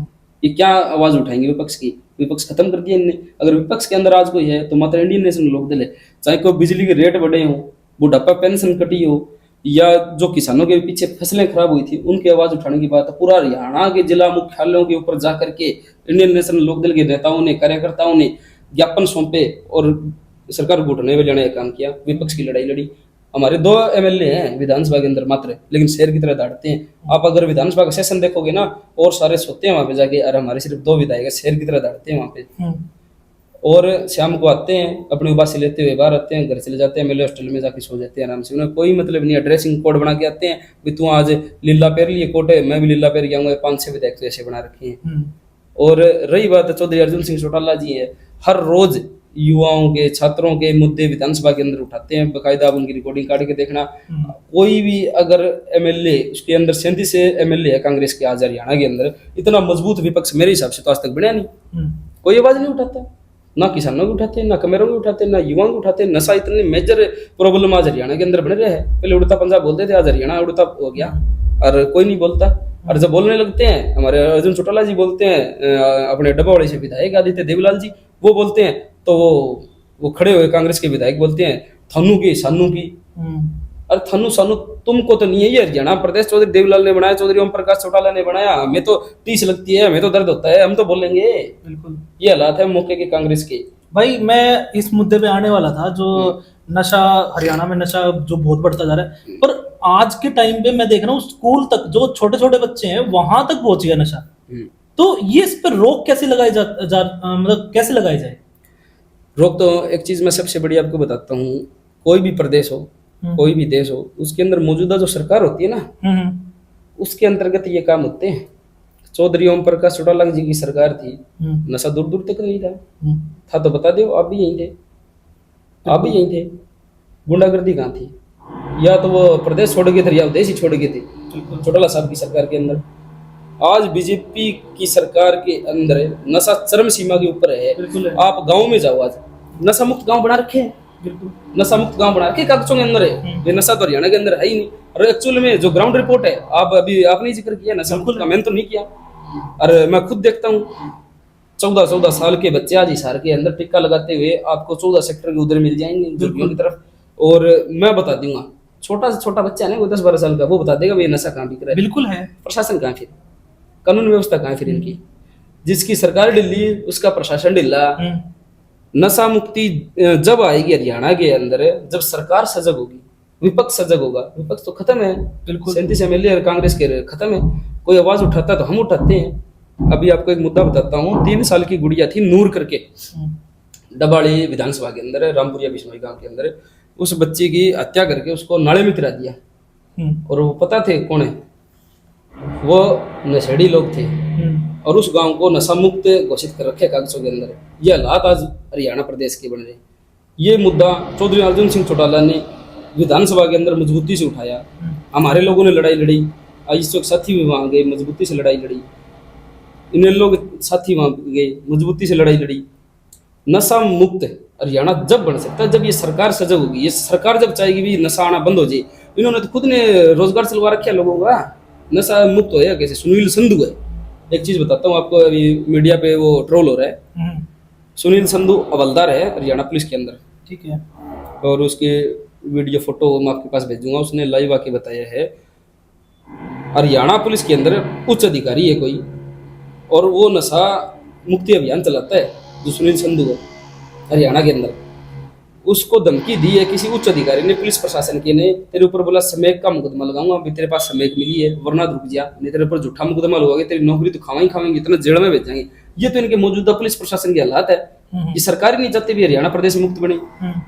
ये क्या आवाज उठाएंगे विपक्ष की? विपक्ष खत्म कर दिया इनने। अगर विपक्ष के अंदर आज कोई है तो मात्र इंडियन नेशनल लोकदल है। चाहे कोई बिजली के रेट बढ़े हो, बुढ़ापा पेंशन कटी हो, या जो किसानों के पीछे फसलें खराब हुई थी, उनकी आवाज उठाने की बात है। पूरा हरियाणा के जिला मुख्यालयों के ऊपर जाकर के इंडियन नेशनल लोकदल के नेताओं ने, कार्यकर्ताओं ने ज्ञापन सौंपे और सरकार को घुटने में लेने का काम किया। विपक्ष की लड़ाई लड़ी। हमारे 2 MLA हैं विधानसभा के अंदर मात्र, लेकिन शेर की तरह दौड़ते हैं। आप अगर विधानसभा का सेशन देखोगे ना, और सारे सोते हैं वहां पे जाके, और हमारे सिर्फ 2 विधायक है, शेर की तरह दौड़ते हैं वहां पे। और शाम को आते हैं, अपनी उबासी लेते हुए बाहर आते हैं, घर चले जाते हैं, MLA हॉस्टल में जाके सो जाते हैं आराम से। उन्हें कोई मतलब नहीं है। ड्रेसिंग कोड बना के आते हैं, भी तू आज लीला पहन लिए कोट है, मैं भी लीला पहन के आऊंगा। 5-6 विधायक तो ऐसे बना रखे हैं। और रही बात चौधरी अर्जुन सिंह चौटाला जी है, हर रोज युवाओं के, छात्रों के मुद्दे विधानसभा के अंदर उठाते हैं। बाकायदा उनकी रिकॉर्डिंग काट के देखना। कोई भी अगर MLA, उसके अंदर 37 MLA है कांग्रेस के आज हरियाणा के अंदर, इतना मजबूत विपक्ष मेरे हिसाब से तो आज तक बना नहीं। कोई आवाज नहीं उठाता, ना किसानों को उठाते, ना कमेरों को उठाते, ना युवाओं को उठाते। नशा इतने मेजर प्रॉब्लम आज हरियाणा के अंदर बन रहे हैं। पहले उड़ता पंजाब बोलते थे, आज हरियाणा उड़ता हो गया और कोई नहीं बोलता। और जब बोलने लगते हैं, हमारे अर्जुन चौटाला जी बोलते हैं, अपने डब्बावाड़ी से विधायक आदित्य देवलाल जी वो बोलते हैं, तो वो खड़े हुए कांग्रेस के विधायक बोलते हैं थानू की सानू की। अरे थानू सानू तुमको तो नहीं है, ये हरियाणा प्रदेश चौधरी देवलाल ने बनाया, चौधरी ओम प्रकाश चौटाला ने बनाया। हमें तो टीस लगती है, हमें तो दर्द होता है, हम तो बोलेंगे। बिल्कुल ये हालात है मौके के कांग्रेस के। भाई मैं इस मुद्दे पे आने वाला था, जो नशा, हरियाणा में नशा जो बहुत बढ़ता जा रहा है, पर आज के टाइम पे मैं देख रहा हूँ स्कूल तक जो छोटे छोटे बच्चे हैं वहां तक पहुंच गया नशा। तो ये इस पर रोक कैसे लगाई मतलब कैसे लगाई जाए? रोक तो एक चीज मैं सबसे बड़ी आपको बताता हूँ, कोई भी प्रदेश हो, कोई भी देश हो, उसके अंदर मौजूदा जो सरकार होती है ना, उसके अंतर्गत ये काम होते हैं। चौधरी ओम प्रकाश चौटाला जी की सरकार थी, नशा दूर दूर तक नहीं था तो बता दो, आप भी यहीं थे, आप भी यहीं थे। गुंडागर्दी कहाँ थी? या तो वो प्रदेश छोड़ गए थे या देश ही छोड़ गए थे चौटाला साहब की सरकार के अंदर। आज बीजेपी की सरकार के अंदर नशा चरम सीमा के ऊपर है। आप गांव में जाओ, आज नशा मुक्त गांव बना रखे हैं, नशा मुक्त गांव बना रखे कागजों के अंदर है। ये नशा तो हरियाणा के अंदर है ही नहीं। और एक्चुअल में जो ग्राउंड रिपोर्ट है, आप अभी आपने जिक्र किया नशा मुक्त का, मैंने तो नहीं किया। और मैं खुद देखता हूँ 14-14 साल के बच्चे आज हिसार के अंदर टिक्का लगाते हुए आपको 14 सेक्टर के उधर मिल जाएंगे जुर्गियों की तरफ। और मैं बता दूंगा, छोटा से छोटा बच्चा है ना, वो 10-12 साल का, वो बता देगा ये नशा कहाँ बिक रहा है। बिल्कुल है। प्रशासन कहाँ, फिर कानून व्यवस्था कहाँ फिर इनकी? जिसकी सरकार ढिल्ली उसका प्रशासन ढिल्ला। नशा मुक्ति जब आएगी हरियाणा के अंदर, जब सरकार सजग होगी, विपक्ष सजग होगा। विपक्ष तो खत्म है, 37 MLA और कांग्रेस के खत्म है। कोई आवाज उठाता है तो हम उठाते हैं। अभी आपको एक मुद्दा बताता हूँ। 3 साल की गुड़िया थी नूर करके, डबाड़ी विधानसभा के अंदर, रामपुरिया बिश्नोई गांव के अंदर। उस बच्ची की हत्या करके उसको नाले में गिरा दिया। और वो पता थे कौन है? वो नशेड़ी लोग थे। और उस गांव को नशा मुक्त घोषित कर रखे कागजों के अंदर। ये हालात आज हरियाणा प्रदेश के बन रहे। ये मुद्दा चौधरी अर्जुन सिंह चौटाला ने विधानसभा के अंदर मजबूती से उठाया। हमारे लोगों ने लड़ाई लड़ी, इस वक्त साथी भी वहां गए, मजबूती से लड़ाई लड़ी। इन्हें लोग साथी वहां गए, मजबूती से लड़ाई लड़ी। नशा मुक्त हरियाणा जब बन सकता है जब ये सरकार सजग होगी, ये सरकार जब चाहेगी भी नशा आना बंद हो जाए। इन्होंने तो खुद ने रोजगार चलवा रखा लोगों का, नशा मुक्त होया कैसे? सुनील संधू है, एक चीज बताता हूँ आपको, अभी मीडिया पे वो ट्रोल हो रहा है। सुनील संधू हवलदार है हरियाणा पुलिस के अंदर, ठीक है, और उसके वीडियो फोटो मैं आपके पास भेजूंगा। उसने लाइव आके बताया है हरियाणा पुलिस के अंदर उच्च अधिकारी है कोई, और वो नशा मुक्ति अभियान चलाता है जो सुनील संधू है हरियाणा के अंदर। उसको धमकी दी है किसी उच्च अधिकारी ने, पुलिस प्रशासन के ने, तेरे ऊपर बोला समेक का मुकदमा लगाऊंगा, अभी तेरे पास समेक मिली है वरना रुक जा, नहीं तेरे ऊपर झूठा मुकदमा लगाओगे, तेरी नौकरी तो खावेंगे, इतना जेल में भेजेंगे। ये तो इनके मौजूदा पुलिस प्रशासन के हालात है। ये सरकार ही नहीं चाहती भी हरियाणा प्रदेश मुक्त बने।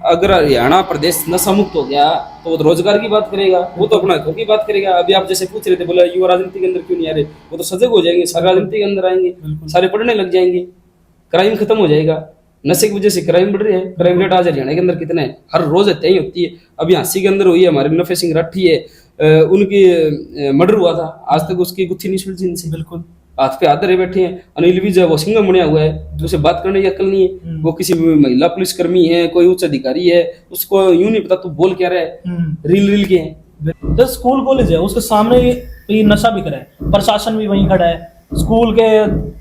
अगर हरियाणा प्रदेश नशा मुक्त हो गया तो वो तो रोजगार की बात करेगा, वो तो अपना हकों की बात करेगा। अभी आप जैसे पूछ रहे थे, बोला युवा राजनीति के अंदर क्यों नहीं आ रहे, वो तो सजग हो जाएंगे, सारे राजनीति के अंदर आएंगे, सारे पढ़ने लग जाएंगे, क्राइम खत्म हो जाएगा। नशे की वजह से क्राइम बढ़ रही है। क्राइम रेट आज हरियाणा के अंदर कितना है? हर रोज हत्या ही होती है। अभी हांसी के अंदर हुई है, हमारे नफे सिंह राठी है, उनकी मर्डर हुआ था, आज तक उसकी गुत्थी नहीं सुलझी इनसे। बिल्कुल हाथ पे हाथ धरे बैठे हैं। अनिल विजय वो सिंघम बना हुआ है, जो उसे बात करने की अक्ल नहीं है। वो किसी महिला पुलिसकर्मी है, कोई उच्च अधिकारी है, उसको यूं नहीं पता तू बोल क्या रहा है, रील के हैं। जो स्कूल कॉलेज है उसके सामने ये नशा बिक रहा है, प्रशासन भी वहीं खड़ा है, स्कूल के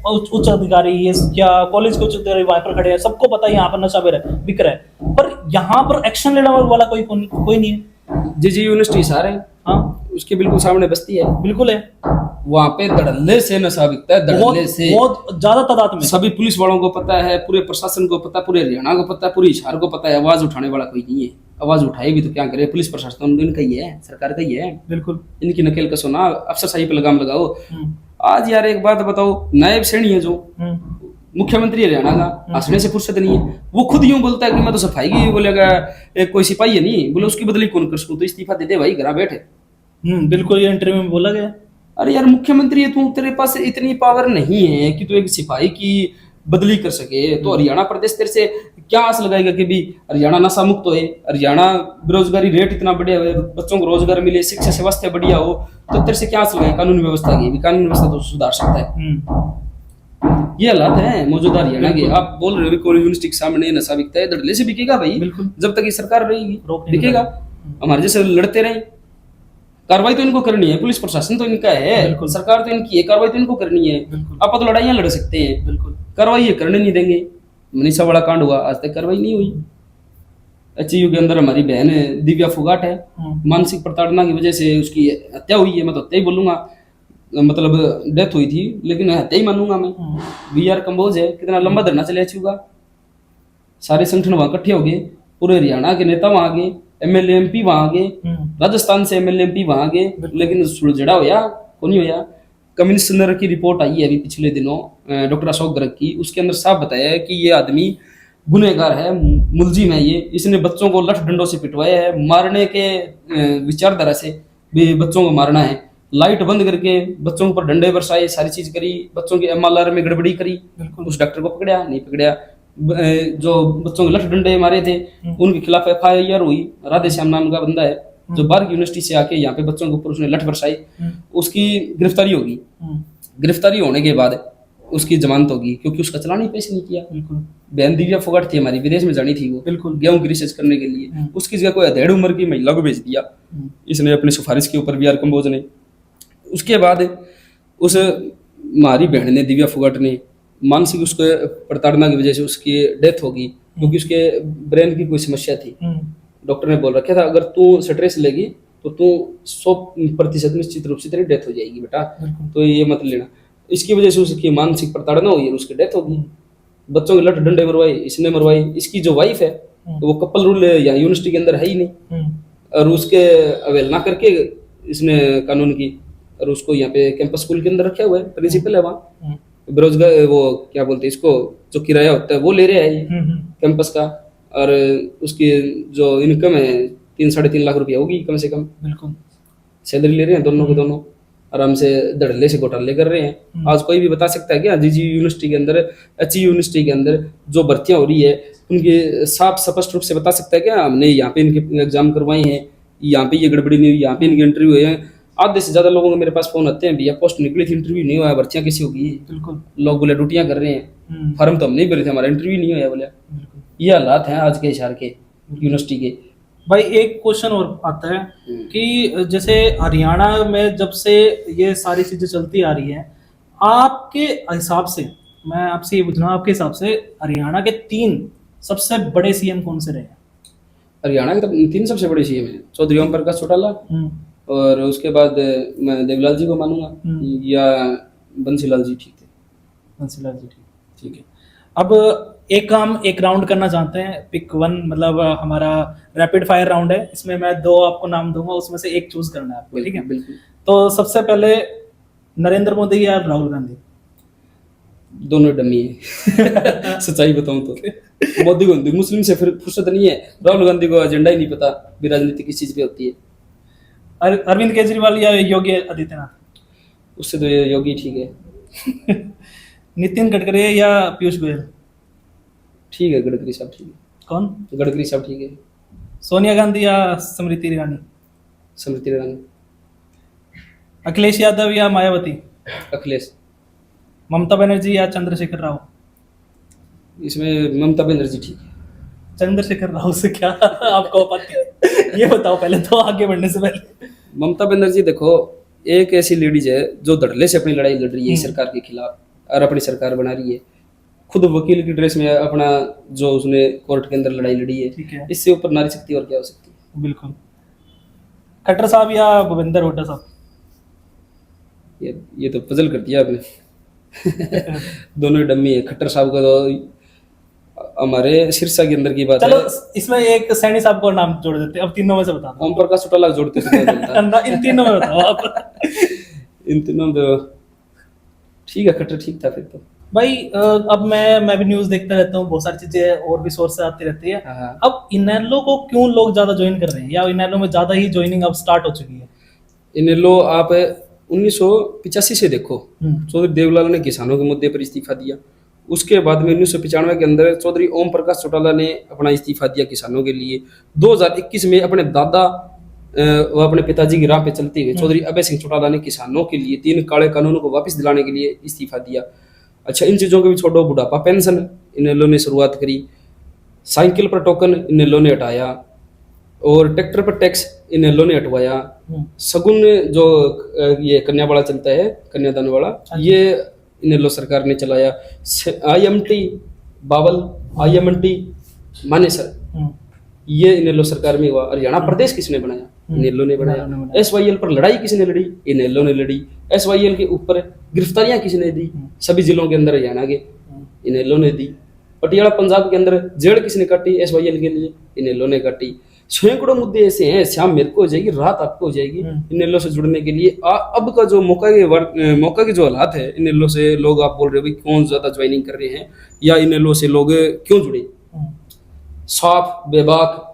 उच्च अधिकारी ये क्या कॉलेज के उच्च अधिकारी वहां पर खड़े हैं, सबको पता है यहाँ पर नशा बिक रहा है, पर यहाँ पर एक्शन लेने वाला कोई नहीं है। जी यूनिवर्सिटी सारे, हाँ, उसके बिल्कुल सामने बस्ती है, बिल्कुल है, वहां पे धड़ल्ले से नशा बिकता है, धड़ल्ले से, बहुत ज्यादा तादाद में। सभी पुलिस वालों को पता है, पूरे प्रशासन को पता है, पूरे हरियाणा को पता है, पूरे हिसार को पता है। आवाज उठाने वाला कोई नहीं है। आवाज उठाएगी तो क्या करे? पुलिस प्रशासन तो इनका ही है, सरकार का ही है। बिल्कुल, इनकी नकेल कसो ना, अफसरशाही पे लगाम लगाओ। आज यार एक बात बताओ, नायब सैनी है जो मुख्यमंत्री हरियाणा का, हंसने से फुर्सत नहीं है। वो खुद यूं बोलता है कि मैं तो सफाई की, बोलेगा एक कोई सिपाही है नहीं, बोले उसकी बदली कौन कर सकूं, तो इस्तीफा दे दे भाई, घर बैठे। बिल्कुल, ये इंटरव्यू में बोला गया। अरे यार मुख्यमंत्री है तू, तेरे पास इतनी पावर नहीं है कि तू एक सिपाही की बदली कर सके, तो हरियाणा प्रदेश तेरे से क्या आस लगाएगा कि भी हरियाणा नशा मुक्त हो, हरियाणा बेरोजगारी रेट इतना बढ़िया हो, बच्चों को रोजगार मिले, शिक्षा व्यवस्था बढ़िया हो, तो तेरे से क्या आस लगाएगा कानून व्यवस्था की? कानून व्यवस्था तो सुधार सकता है। ये हालात है मौजूदा हरियाणा के। आप बोल रहे हो कोई यूनिवर्सिटी के सामने नशा बिकता है, धड़ल्ले से बिकेगा भाई, जब तक ये सरकार रहेगी बिकेगा। हमारे जैसे लड़ते रहे, कार्रवाई तो इनको करनी है, पुलिस प्रशासन तो इनका है, सरकार तो इनकी है, कार्रवाई तो इनको करनी है। आप तो लड़ाइयां लड़ सकते हैं, बिल्कुल, कार्रवाई ये करने नहीं देंगे। मनीषा वाला कांड हुआ, आज तक कार्रवाई नहीं हुई। एचयू के अंदर हमारी बहन दिव्या फुगाट है, मानसिक प्रताड़ना की वजह से उसकी हत्या हुई है। मैं तो हत्या ही बोलूंगा, मतलब डेथ हुई थी, लेकिन हत्या ही मानूंगा मैं। VR कंबोज है, कितना लंबा धरना चले एचयू का, सारे संगठन वहां इकट्ठे हो गए, पूरे हरियाणा के नेता वहां आ गए, MLA MP वहां आ गए, राजस्थान से MLA MP वहां आ गए, लेकिन सुलझड़ा होया को नहीं होया। कमिश्नर की रिपोर्ट आई है अभी पिछले दिनों, डॉक्टर अशोक गर्ग की, उसके अंदर साफ बताया है कि ये आदमी गुनहगार है, मुलजिम है, ये इसने बच्चों को लठ डंडों से पिटवाया है, मारने के विचारधारा से भी बच्चों को मारना है, लाइट बंद करके बच्चों के ऊपर डंडे बरसाए, सारी चीज करी, बच्चों की MLR में गड़बड़ी करी। उस डॉक्टर को पकड़ा नहीं पकड़ा, जो बच्चों के लठ डंडे मारे थे उनके खिलाफ FIR हुई। राधे श्याम नाम का बंदा है जो बाहर की यूनिवर्सिटी से आके यहाँ पे बच्चों के ऊपर उसने लठ बरसाई, उसकी गिरफ्तारी होगी। गिरफ्तारी होने के बाद उसकी जमानत होगी, क्योंकि उसका चालान ही पेश नहीं किया। बहन दिव्या फोगाट थी हमारी, विदेश में जानी थी वो, बिल्कुल गेहूं की रिसर्च करने के लिए, उसकी जगह कोई अधेड़ उम्र की महिला को भेज दिया इसने अपनी सिफारिश के ऊपर, VR कंबोज ने। उसके बाद उस हमारी बहन ने, दिव्या फोगाट ने, मानसिक उसको प्रताड़ना की वजह से उसकी डेथ होगी, क्योंकि उसके ब्रेन की कोई समस्या थी। डॉक्टर ने बोल रखा था अगर तू स्ट्रेस लेगी तो तू 100% निश्चित रूप से तेरी डेथ हो जाएगी बेटा, तो ये मत लेना। इसकी वजह से उसकी मानसिक प्रताड़ना हुई और उसकी डेथ होगी। बच्चों के लठ डंडे मरवाए, इसने मरवाई। इसकी जो वाइफ है तो वो कपल रूल या यूनिवर्सिटी के अंदर है ही नहीं, और उसके अवहेलना करके इसने कानून की, और उसको यहाँ पे कैंपस स्कूल के अंदर रखा हुआ है, प्रिंसिपल है वहाँ। बेरोजगार, वो क्या बोलते हैं इसको, जो किराया होता है वो ले रहे हैं कैंपस का, और उसकी जो इनकम है 3-3.5 लाख रुपया होगी कम से कम, बिल्कुल सैलरी ले रहे हैं दोनों के दोनों, आराम से धड़ल्ले से घोटाले कर रहे हैं। आज कोई भी बता सकता है क्या जी यूनिवर्सिटी के अंदर, HE यूनिवर्सिटी के अंदर जो भर्तियां हो रही है उनके साफ स्पष्ट रूप से बता सकता है क्या हमने यहाँ पे इनके एग्जाम करवाए हैं, यहाँ पे ये गड़बड़ी नहीं हुई, यहाँ पे इनके इंटरव्यू हुए हैं। आधे से ज्यादा लोगों के मेरे पास फोन आते हैं, भैया पोस्ट निकली थी, इंटरव्यू नहीं हुआ, भर्तियां कैसी होगी। बिल्कुल। लोग बोले ड्यूटियां कर रहे हैं, फॉर्म तो हम नहीं भरे थे, हमारा इंटरव्यू नहीं हुआ बोले। ये हालात हैं आज के हिसार के यूनिवर्सिटी के। भाई एक क्वेश्चन और आता है कि जैसे हरियाणा में जब से ये सारी चीजें चलती आ रही हैं, आपके हिसाब से, मैं आपसे ये पूछना, आपके हिसाब से हरियाणा के 3 सबसे बड़े सीएम कौन से रहे हैं? हरियाणा के तो 3 सबसे बड़े सीएम हैं, चौधरी ओम प्रकाश चौटाला, और उसके बाद मैं देवलाल जी को मानूंगा, या बंसीलाल जी। ठीक थे, बंसीलाल जी। ठीक है। अब एक राउंड करना चाहते हैं, पिक 1, मतलब हमारा रैपिड फायर राउंड है। इसमें मैं 2 आपको नाम दूंगा, उसमें से एक चूज करना है आपको, ठीक है? बिल्कुल। तो सबसे पहले नरेंद्र मोदी या राहुल गांधी? दोनों डमी है सच्चाई बताऊं तो। मोदी को हिंदू मुस्लिम से फिर फुर्सत नहीं है, राहुल गांधी को एजेंडा ही नहीं पता भी राजनीति किस चीज पे होती है। अरविंद केजरीवाल या योगी आदित्यनाथ? उससे तो योगी ठीक है। नितिन गडकरी या पीयूष गोयल? ठीक है, गडकरी साहब ठीक है। कौन? गडकरी साहब ठीक है। सोनिया गांधी या स्मृति ईरानी? स्मृति ईरानी। अखिलेश यादव या मायावती? अखिलेश। ममता बनर्जी या चंद्रशेखर राव? इसमें ममता बनर्जी ठीक है। चंद्रशेखर राव से क्या आपको आपत्ति है? ये बताओ पहले तो, आगे बढ़ने से पहले। ममता बनर्जी देखो, एक ऐसी लेडीज है जो धड़ल्ले से अपनी लड़ाई लड़ रही है सरकार के खिलाफ, और अपनी सरकार बना रही है। खुद वकील की ड्रेस में अपना जो उसने कोर्ट के अंदर लड़ाई लड़ी है, इससे ऊपर नारी शक्ति और क्या हो सकती है? बिल्कुल। खट्टर साहब या भूपेंद्र हुड्डा साहब? ये तो पजल कर दिया आपने दोनों डम्मी है। खट्टर साहब का तो हमारे सिरसा के अंदर की बात चलो, है। इसमें एक सैनी साहब को नाम जोड़ देते हैं। अब तीनों में से बता दो। ओम प्रकाश चौटाला जोड़ते इन तीनों में बताओ आप। इन तीनों तो ठीक है, खट्टर ठीक था फिर तो। भाई अब मैं भी न्यूज देखता रहता हूँ, बहुत सारी चीजें और भी सोर्स से आती रहती है। अब इनेलो को क्यों लोग ज्यादा ज्वाइन कर रहे हैं, या इनेलो में ज्यादा ही ज्वाइनिंग अब स्टार्ट हो चुकी है? इनेलो आप 1985 से देखो, चौधरी देवलाल ने किसानों के मुद्दे पर इस्तीफा दिया। उसके बाद में 1995 के अंदर चौधरी ओम प्रकाश चौटाला ने अपना इस्तीफा दिया किसानों के लिए। 2021 में अपने दादा वो अपने पिताजी की राह पे चलते हुए चौधरी अभय सिंह चौटाला ने किसानों के लिए 3 काले कानूनों को वापस दिलाने के लिए इस्तीफा दिया। अच्छा, इन चीजों को भी छोड़ो, बुढ़ापा पेंशन इनेलो ने शुरुआत करी, साइकिल पर टोकन इनेलो ने हटाया, और ट्रैक्टर पर टैक्स इनेलो ने हटवाया। सगुन जो ये कन्या वाला चलता है, कन्यादान वाला, ये इनेलो सरकार ने चलाया। IMT बावल, IMT मानेसर, ये इनेलो सरकार में हुआ। हरियाणा प्रदेश किसने बनाया? इनेलो ने बनाया। SYL पर लड़ाई किसने लड़ी? इनेलो ने लड़ी। SYL के ऊपर गिरफ्तारियां किसने दी? सभी जिलों के अंदर हरियाणा के इनेलो ने दी। पटियाला पंजाब के अंदर जेल किसने काटी? SYL के लिए इनेलो ने काटी। सैकड़ों मुद्दे ऐसे हैं, शाम मेरे को हो जाएगी, रात आपको हो जाएगी इनेलो से जुड़ने के लिए। अब का जो मौका के जो हालात है, इनेलो से लोग, आप बोल रहे हो भाई कौन ज्यादा ज्वाइनिंग कर रहे हैं या इनेलो से लोग क्यों जुड़े? साफ बेबाक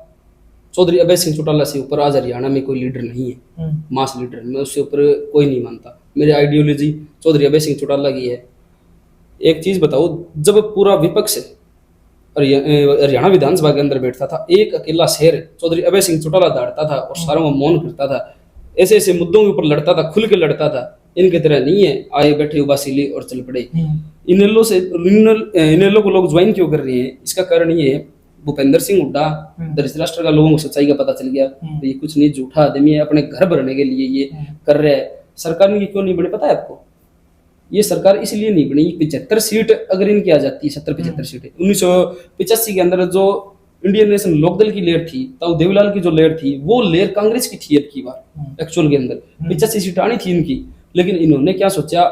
चौधरी अभय सिंह चौटाला से ऊपर आज हरियाणा में कोई लीडर नहीं है, मास लीडर। मैं उससे ऊपर कोई नहीं मानता। मेरी आइडियोलॉजी चौधरी अभय सिंह चौटाला की है। एक चीज बताओ, जब पूरा विपक्ष हरियाणा विधानसभा के अंदर बैठता था, एक अकेला शेर चौधरी अभय सिंह चौटाला दौड़ता था और सारों को मौन करता था, ऐसे ऐसे मुद्दों के ऊपर लड़ता था, खुल के लड़ता था। इनकी तरह नहीं है, आए बैठे उबासीली और चल पड़े। इनेलो को लोग ज्वाइन क्यों कर रहे हैं? इसका कारण ये है, भूपेंद्र सिंह हुड्डा धृतराष्ट्र का लोगों को सच्चाई का पता चल गया, तो ये कुछ नहीं, झूठा आदमी है, अपने घर भरने के लिए ये कर रहा है। सरकार में क्यों नहीं बनी पता है आपको? ये सरकार इसलिए नहीं बनी, 75 सीट अगर इनकी आ जाती है, 70-75 सीटें 1985 के अंदर जो इंडियन नेशनल लोकदल की लेयर थी, तब देवलाल की जो लेयर थी, वो लेयर कांग्रेस की थी। अब की बार एक्चुअल के अंदर 85 सीट आनी थी इनकी, लेकिन इन्होंने क्या सोचा,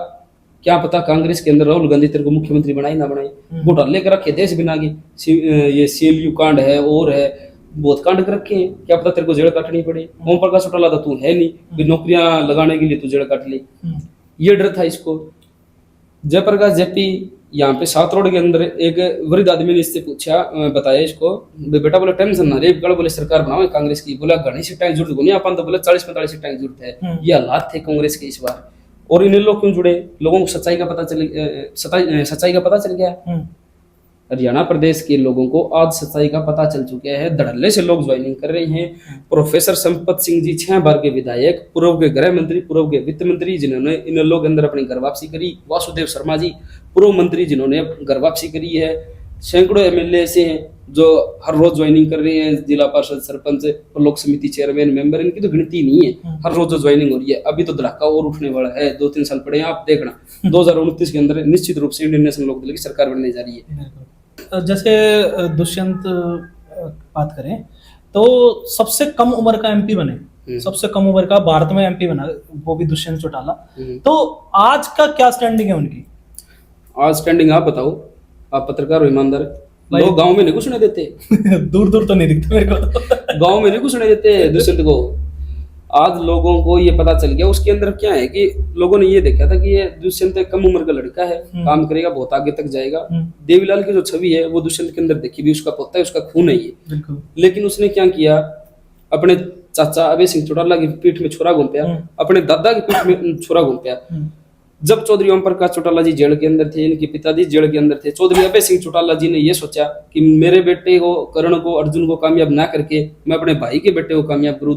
क्या पता कांग्रेस के अंदर राहुल गांधी तेरे को मुख्यमंत्री बनाई ना बनाई, घोटाले कर रखे देश बिना के। ये CLU कांड है और है, बहुत कांड कर रखे हैं, क्या पता तेरे को जेल काटनी पड़े। ओम प्रकाश चौटाला तो तू है नहीं, नौकरियां लगाने के लिए तू जेल काट ले, ये डर था इसको। जयप्रकाश जेपी यहाँ पे 7 रोड के अंदर एक वृद्ध आदमी ने इससे पूछा, बताया इसको, बेटा बोले टेंशन ना रे, बोले सरकार बनाओ कांग्रेस की। बोला घनी सीटें जरूरत नहीं, अपन तो बोले 40-45 सीटें जरूरत है। ये हालात थे कांग्रेस के इस बार। और इन्हें लोग क्यों जुड़े? लोगों को सच्चाई का पता चल गया। हरियाणा प्रदेश के लोगों को आज सच्चाई का पता चल चुका है। धड़ल्ले से लोग ज्वाइनिंग कर रहे हैं। प्रोफेसर संपत सिंह जी 6 बार के विधायक, पूर्व के गृह मंत्री, पूर्व के वित्त मंत्री जिन्होंने इन लोगों के अंदर अपनी घर वापसी करी, वासुदेव शर्मा जी पूर्व मंत्री जिन्होंने घर वापसी करी है, सैकड़ों एमएलए ऐसे हैं जो हर रोज ज्वाइनिंग कर रहे हैं। जिला पार्षद, सरपंच, ब्लॉक समिति चेयरमैन, मेंबर, इनकी तो गिनती नहीं है, हर रोज जो ज्वाइनिंग हो रही है। अभी तो धड़ाका और उठने वाला है, 2-3 साल पड़े हैं, आप देखना 2029 के अंदर निश्चित रूप से इंडियन नेशनल लोकदल की सरकार बनने जा रही है। जैसे दुष्यंत बात करें तो सबसे कम उम्र का एमपी बने, सबसे कम उम्र का भारत में एमपी बना, वो भी दुष्यंत चौटाला। तो आज का क्या स्टैंडिंग है उनकी? आज स्टैंडिंग आप बताओ, आप पत्रकार हो, ईमानदार, लोग गांव में नहीं घुसने देते। दूर दूर तो नहीं दिखते मेरे को। गांव में नहीं घुसने देते दुष्यंत को। आज लोगों को ये पता चल गया। उसके अंदर क्या है कि लोगों ने ये देखा था कि ये दुष्यंत एक कम उम्र का लड़का है, काम करेगा, बहुत आगे तक जाएगा। देवीलाल की जो छवि है वो दुष्यंत के अंदर देखी भी, उसका पोता है, उसका खून है ये। लेकिन उसने क्या किया, अपने चाचा अभय सिंह चौटाला की पीठ में छुरा घूमया, अपने दादा की पीठ में छुरा घूमया। जब चौधरी ओम प्रकाश चौटाला जी जेल के अंदर थे, इनके पिताजी जेल के अंदर थे, चौधरी अभय सिंह चौटाला जी ने यह सोचा कि मेरे बेटे को, करण को, अर्जुन को कामयाब ना करके मैं अपने भाई के बेटे को कामयाब करूं,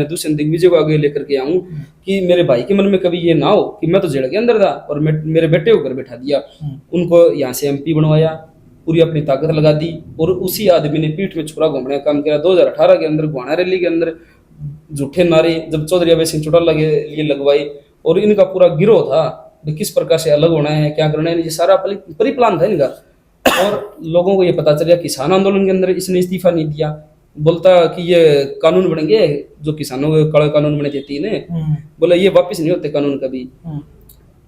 दुष्यंत दिग्विजय को आगे लेकर के आऊं, कि मेरे भाई के मन में कभी ये ना हो कि मैं तो जेल के अंदर था और मेरे बेटे को घर बैठा दिया। उनको यहाँ से एमपी बनवाया, पूरी अपनी ताकत लगा दी, और उसी आदमी ने पीठ में छुरा घूमने का काम किया। 2018 के अंदर गुहाना रैली के अंदर झूठे नारे जब चौधरी अभय सिंह चौटाला के लिए लगवाई, और इनका पूरा गिरोह था किस प्रकार से अलग होना है, क्या करना है, ये सारा परिप्लान था इनका। और लोगों को ये पता चल गया। किसान आंदोलन के अंदर इसने इस्तीफा नहीं दिया, बोलता कि ये कानून बनेंगे जो किसानों के काले कानून बने थे 3, बोला ये वापस नहीं होते कानून कभी।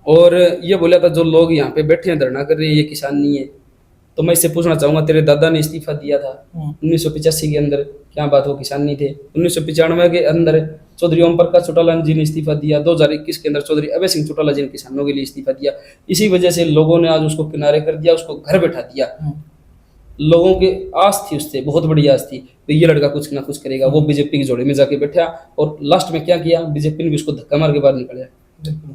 और ये बोला था जो लोग यहाँ पे बैठे हैं धरना कर रहे हैं ये किसान नहीं है। तो मैं इससे पूछना चाहूंगा, तेरे दादा ने इस्तीफा दिया था 1985 के अंदर, क्या बात हो किसान नहीं थे? 1995 के अंदर चौधरी ओम प्रकाश चौटाला जी ने इस्तीफा दिया। 2021 के अंदर चौधरी अभय सिंह चौटाला जी ने किसानों के लिए इस्तीफा दिया। इसी वजह से लोगों ने आज उसको किनारे कर दिया, उसको घर बैठा दिया। लोगों की आस थी उससे, बहुत बड़ी आस थी, तो ये लड़का कुछ ना कुछ करेगा। वो बीजेपी की जोड़े में जाके बैठा, और लास्ट में क्या किया, बीजेपी ने भी उसको धक्का मार के बाहर निकाला।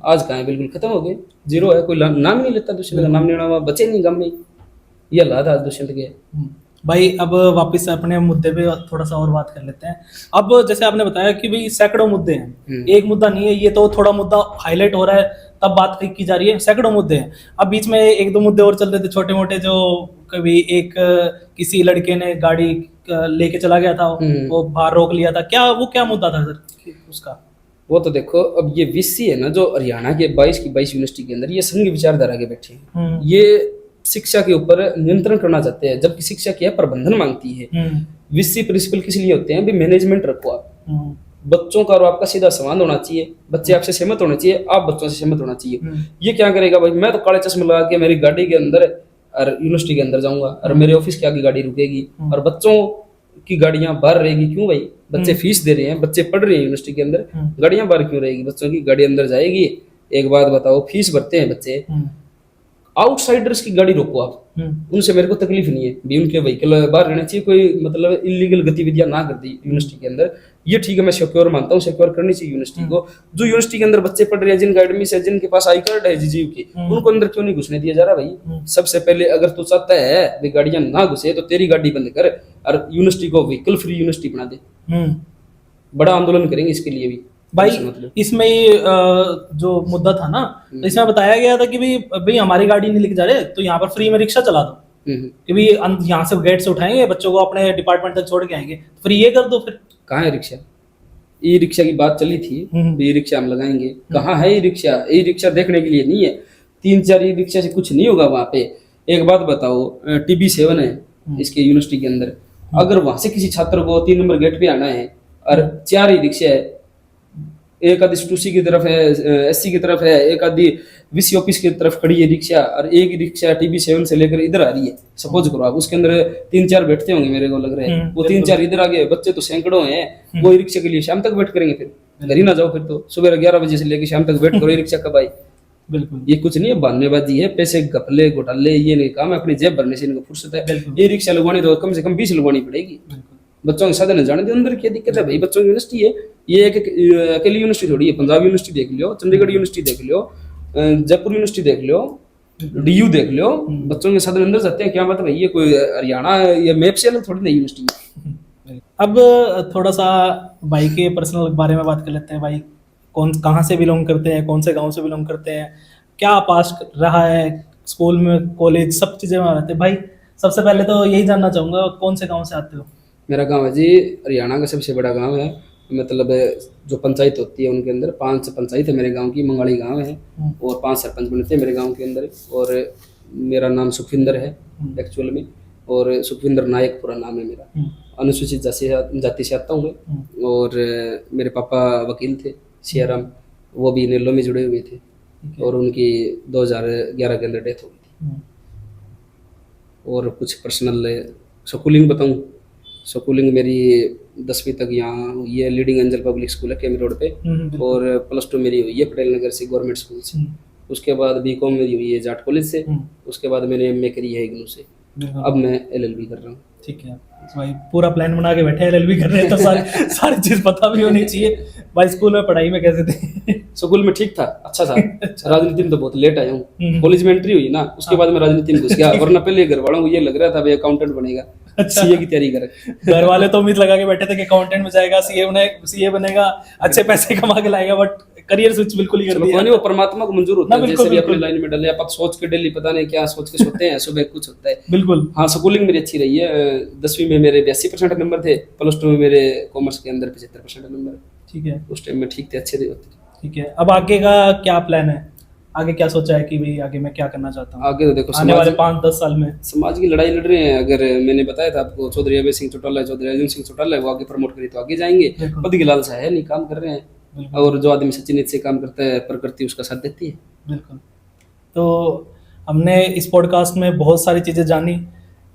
आज कहाँ है, बिल्कुल खत्म हो गए, जीरो है, कोई नाम नहीं लेता, दुष्यंत का नाम नहीं लेना, बचे नहीं गांव में। ये हालात आज दुष्यंत के। भाई अब वापस अपने मुद्दे पे थोड़ा सा और बात कर लेते हैं। अब जैसे आपने बताया कि भाई सैकड़ों मुद्दे हैं, एक मुद्दा नहीं है, ये तो थोड़ा मुद्दा हाईलाइट हो रहा है तब बात की जा रही है, सैकड़ों मुद्दे हैं। अब बीच में 1-2 मुद्दे और चल रहे थे छोटे मोटे, जो कभी एक किसी लड़के ने गाड़ी लेके चला गया था, वो बाहर रोक लिया था, क्या मुद्दा था सर उसका? वो तो देखो, अब ये वीसी है ना जो हरियाणा के 22 की 22 यूनिवर्सिटी के अंदर, ये संघ विचारधारा के बैठे हैं। ये शिक्षा के ऊपर नियंत्रण करना चाहते हैं, जबकि शिक्षा क्या है, प्रबंधन मांगती है। वीसी प्रिंसिपल किस लिए होते हैं, भी मैनेजमेंट रखो आप, बच्चों का और आपका सीधा संवाद होना चाहिए, बच्चे आपसे सहमत होने चाहिए, आप बच्चों से सहमत होना चाहिए। ये क्या करेगा भाई, मैं तो काले चश्मे लगा के मेरी गाड़ी के अंदर और यूनिवर्सिटी के अंदर जाऊंगा और मेरे ऑफिस के आगे गाड़ी रुकेगी, और बच्चों की गाड़ियां बाहर रहेगी। क्यों भाई, बच्चे फीस दे रहे हैं, बच्चे पढ़ रहे हैं यूनिवर्सिटी के अंदर, गाड़ियां बाहर क्यों रहेगी? बच्चों की गाड़ी अंदर जाएगी। एक बात बताओ, फीस भरते हैं बच्चे, आउटसाइडर्स की गाड़ी रोको आप, उनसे मेरे को तकलीफ नहीं है भी, उनके व्हीकल बाहर रहने चाहिए, कोई मतलब इलीगल गतिविधियां ना कर दी यूनिवर्सिटी के अंदर। ये ठीक है, मैं सिक्योर मानता हूँ, सिक्योर करनी चाहिए यूनिवर्सिटी को। जो यूनिवर्सिटी के अंदर बच्चे पढ़ रहे हैं, जिनका एडमिशन है, जिनके पास आई कार्ड है जीजीयू की, उनको अंदर क्यों नहीं घुसने दिया जा रहा भाई? सबसे पहले अगर तू चाहता है भी गाड़ियां ना घुसे, तो तेरी गाड़ी बंद कर और यूनिवर्सिटी को व्हीकल फ्री यूनिवर्सिटी बना दे। बड़ा आंदोलन करेंगे इसके लिए भी भाई। इसमें जो मुद्दा था ना, तो इसमें बताया गया था कि भाई हमारी गाड़ी नहीं लेके जा रहे, तो यहाँ पर फ्री में रिक्शा चला दो, कि भाई यहाँ से गेट से उठाएंगे बच्चों को, अपने डिपार्टमेंट तक छोड़ के आएंगे, फ्री ये कर दो। फिर कहाँ है रिक्शा? ई रिक्शा की बात चली थी, ई रिक्शा हम लगाएंगे, कहाँ है ई रिक्शा? ई रिक्शा देखने के लिए नहीं है, 3-4 ई रिक्शा से कुछ नहीं होगा वहां पे। एक बात बताओ, TB7 है इसके यूनिवर्सिटी के अंदर, अगर वहां से किसी छात्र को 3 नंबर गेट पे आना है और 4 ई रिक्शा है, एक आदि टूसी की तरफ है, SC की तरफ है, एक आदि विसी ऑफिस की तरफ खड़ी है रिक्शा, और एक रिक्शा TB7 से लेकर इधर आ रही है। सपोज करो आप उसके अंदर 3-4 बैठते होंगे, मेरे को लग रहा है वो 3-4 इधर आ गए, बच्चे तो सैकड़ों हैं। वो रिक्शा के लिए शाम तक वेट करेंगे, फिर घर ही ना जाओ, फिर तो सुबह 11 बजे से लेकर शाम तक वेट करो, रिक्शा कब आई? बिल्कुल, ये कुछ नहीं है, बहानेबाजी है, पैसे घपले घोटाले, ये नहीं काम है, अपनी जेब भरने से इनको फुर्सत है। ये रिक्शा लगवानी तो कम से कम 20 लगवानी पड़ेगी। बच्चों के साधन जाने दो, अंदर क्या दिक्कत है भाई? बच्चों की यूनिवर्सिटी है, ये एक अकेली यूनिवर्सिटी थोड़ी है। पंजाब यूनिवर्सिटी देख लो, चंडीगढ़ यूनिवर्सिटी देख लो, जयपुर यूनिवर्सिटी देख लो, डीयू देख लो, बच्चों के साथ अंदर जाते हैं, क्या बात है भाई, ये कोई हरियाणा या मैप से अलग थोड़ी नई यूनिवर्सिटी है। अब थोड़ा सा भाई के पर्सनल बारे में बात कर लेते हैं। भाई कहाँ से बिलोंग करते हैं, कौन से गांव से बिलोंग करते हैं, क्या पास रहा है स्कूल में, कॉलेज, सब चीज़ें में रहते हैं। भाई सबसे पहले तो यही जानना चाहूँगा, कौन से गांव से आते हो? मेरा गांव है जी हरियाणा का सबसे बड़ा गांव है, मतलब जो पंचायत होती है उनके अंदर 5 पंचायत है मेरे गांव की, मंगाड़ी गांव है और 5 सरपंच बनते हैं मेरे गांव के अंदर। और मेरा नाम सुखविंदर है एक्चुअल में, और सुखविंदर नायक पूरा नाम है मेरा। अनुसूचित जाति से आता हूँ मैं, और मेरे पापा वकील थे सियाराम, वो भी नेल्लो में जुड़े हुए थे, और उनकी 2011 के अंदर डेथ हो गई थी। और कुछ पर्सनल स्कूलिंग बताऊँ, स्कूलिंग मेरी 10वीं तक यहाँ हुई है, लीडिंग एंजल पब्लिक स्कूल है केमी रोड पे, और +2 मेरी हुई है पटेल नगर से गवर्नमेंट स्कूल से। उसके बाद बीकॉम मेरी हुई है जाट कॉलेज से, उसके बाद मैंने एमए करी है इग्नू से, अब मैं एलएलबी कर रहा हूँ। ठीक है भाई, पूरा प्लान बना के बैठे एलएलबी कर रहे हैं तो सारी चीज पता भी होनी चाहिए। भाई स्कूल में पढ़ाई में कैसे थे? स्कूल में ठीक था, अच्छा था। राजनीति में तो बहुत लेट आया हूँ, कॉलेज में एंट्री हुई ना उसके बाद मैं राजनीति में घुस गया, वरना पहले घर वालों को ये लग रहा था भाई अकाउंटेंट बनेगा, सीए की तैयारी करे। घर वाले तो उम्मीद लगा के बैठे थे कि अकाउंटेंट में जाएगा, सीए बनेगा, अच्छे पैसे कमा के लाएगा, बट करियर स्विच बिल्कुल ही कर दिया। वो परमात्मा को मंजूर होता है, जैसे भी अपनी लाइन में डले, आप सोच के डेली पता नहीं क्या सोच के सोते हैं, सुबह कुछ होता है। बिल्कुल। हाँ, स्कूलिंग मेरी अच्छी रही है। 10वीं में मेरे 82% नंबर थे, +2 में मेरे कॉमर्स के अंदर 75% नंबर। ठीक है, उस टाइम में ठीक थे, अच्छे थे। ठीक है, अब आगे का क्या प्लान है? आगे क्या सोचा है कि भाई आगे मैं क्या करना चाहता हूँ? आगे तो देखो आने वाले 5-10 साल में समाज की लड़ाई लड़ रहे हैं। अगर मैंने बताया था आपको, चौधरी अभय सिंह चौटाला, चौधरी अर्जुन सिंह चौटाला, वो आगे प्रमोट करी तो आगे जाएंगे। पद की लालसा है नहीं, काम कर रहे हैं, और जो आदमी सच्ची नीयत से काम करता है प्रकृति उसका साथ देती है। बिल्कुल। तो हमने इस पॉडकास्ट में बहुत सारी चीज़ें जानी,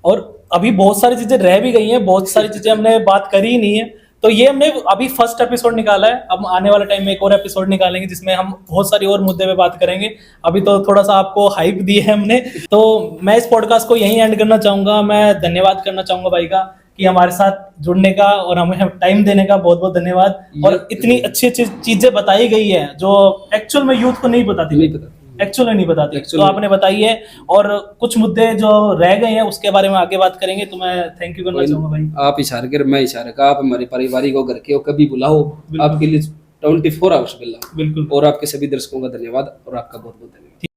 और अभी बहुत सारी चीज़ें रह भी गई हैं, बहुत सारी चीज़ें हमने बात करी ही नहीं है। तो ये हमने अभी फर्स्ट एपिसोड निकाला है, अब आने वाले टाइम में एक और एपिसोड निकालेंगे जिसमें हम बहुत सारी और मुद्दे पे बात करेंगे। अभी तो थोड़ा सा आपको हाइप दी है हमने, तो मैं इस पॉडकास्ट को यहीं एंड करना चाहूँगा। मैं धन्यवाद करना चाहूँगा भाई का कि हमारे साथ जुड़ने का और हमें टाइम देने का बहुत बहुत धन्यवाद। और इतनी अच्छी अच्छी चीज़ें बताई गई है जो एक्चुअल में यूथ को नहीं बताती, एक्चुअल में नहीं बताती, तो आपने बताई है। और कुछ मुद्दे जो रह गए हैं उसके बारे में आगे बात करेंगे। तो मैं थैंक यू करना चाहूँगा भाई। आप इशारे कर, मैं इशारे का, आप हमारे पारिवारिक हो, घर के हो, कभी बुलाओ, आपके लिए 24 आवर्स मिल रहा हूँ। बिल्कुल। और आपके सभी दर्शकों का धन्यवाद, और आपका बहुत बहुत धन्यवाद।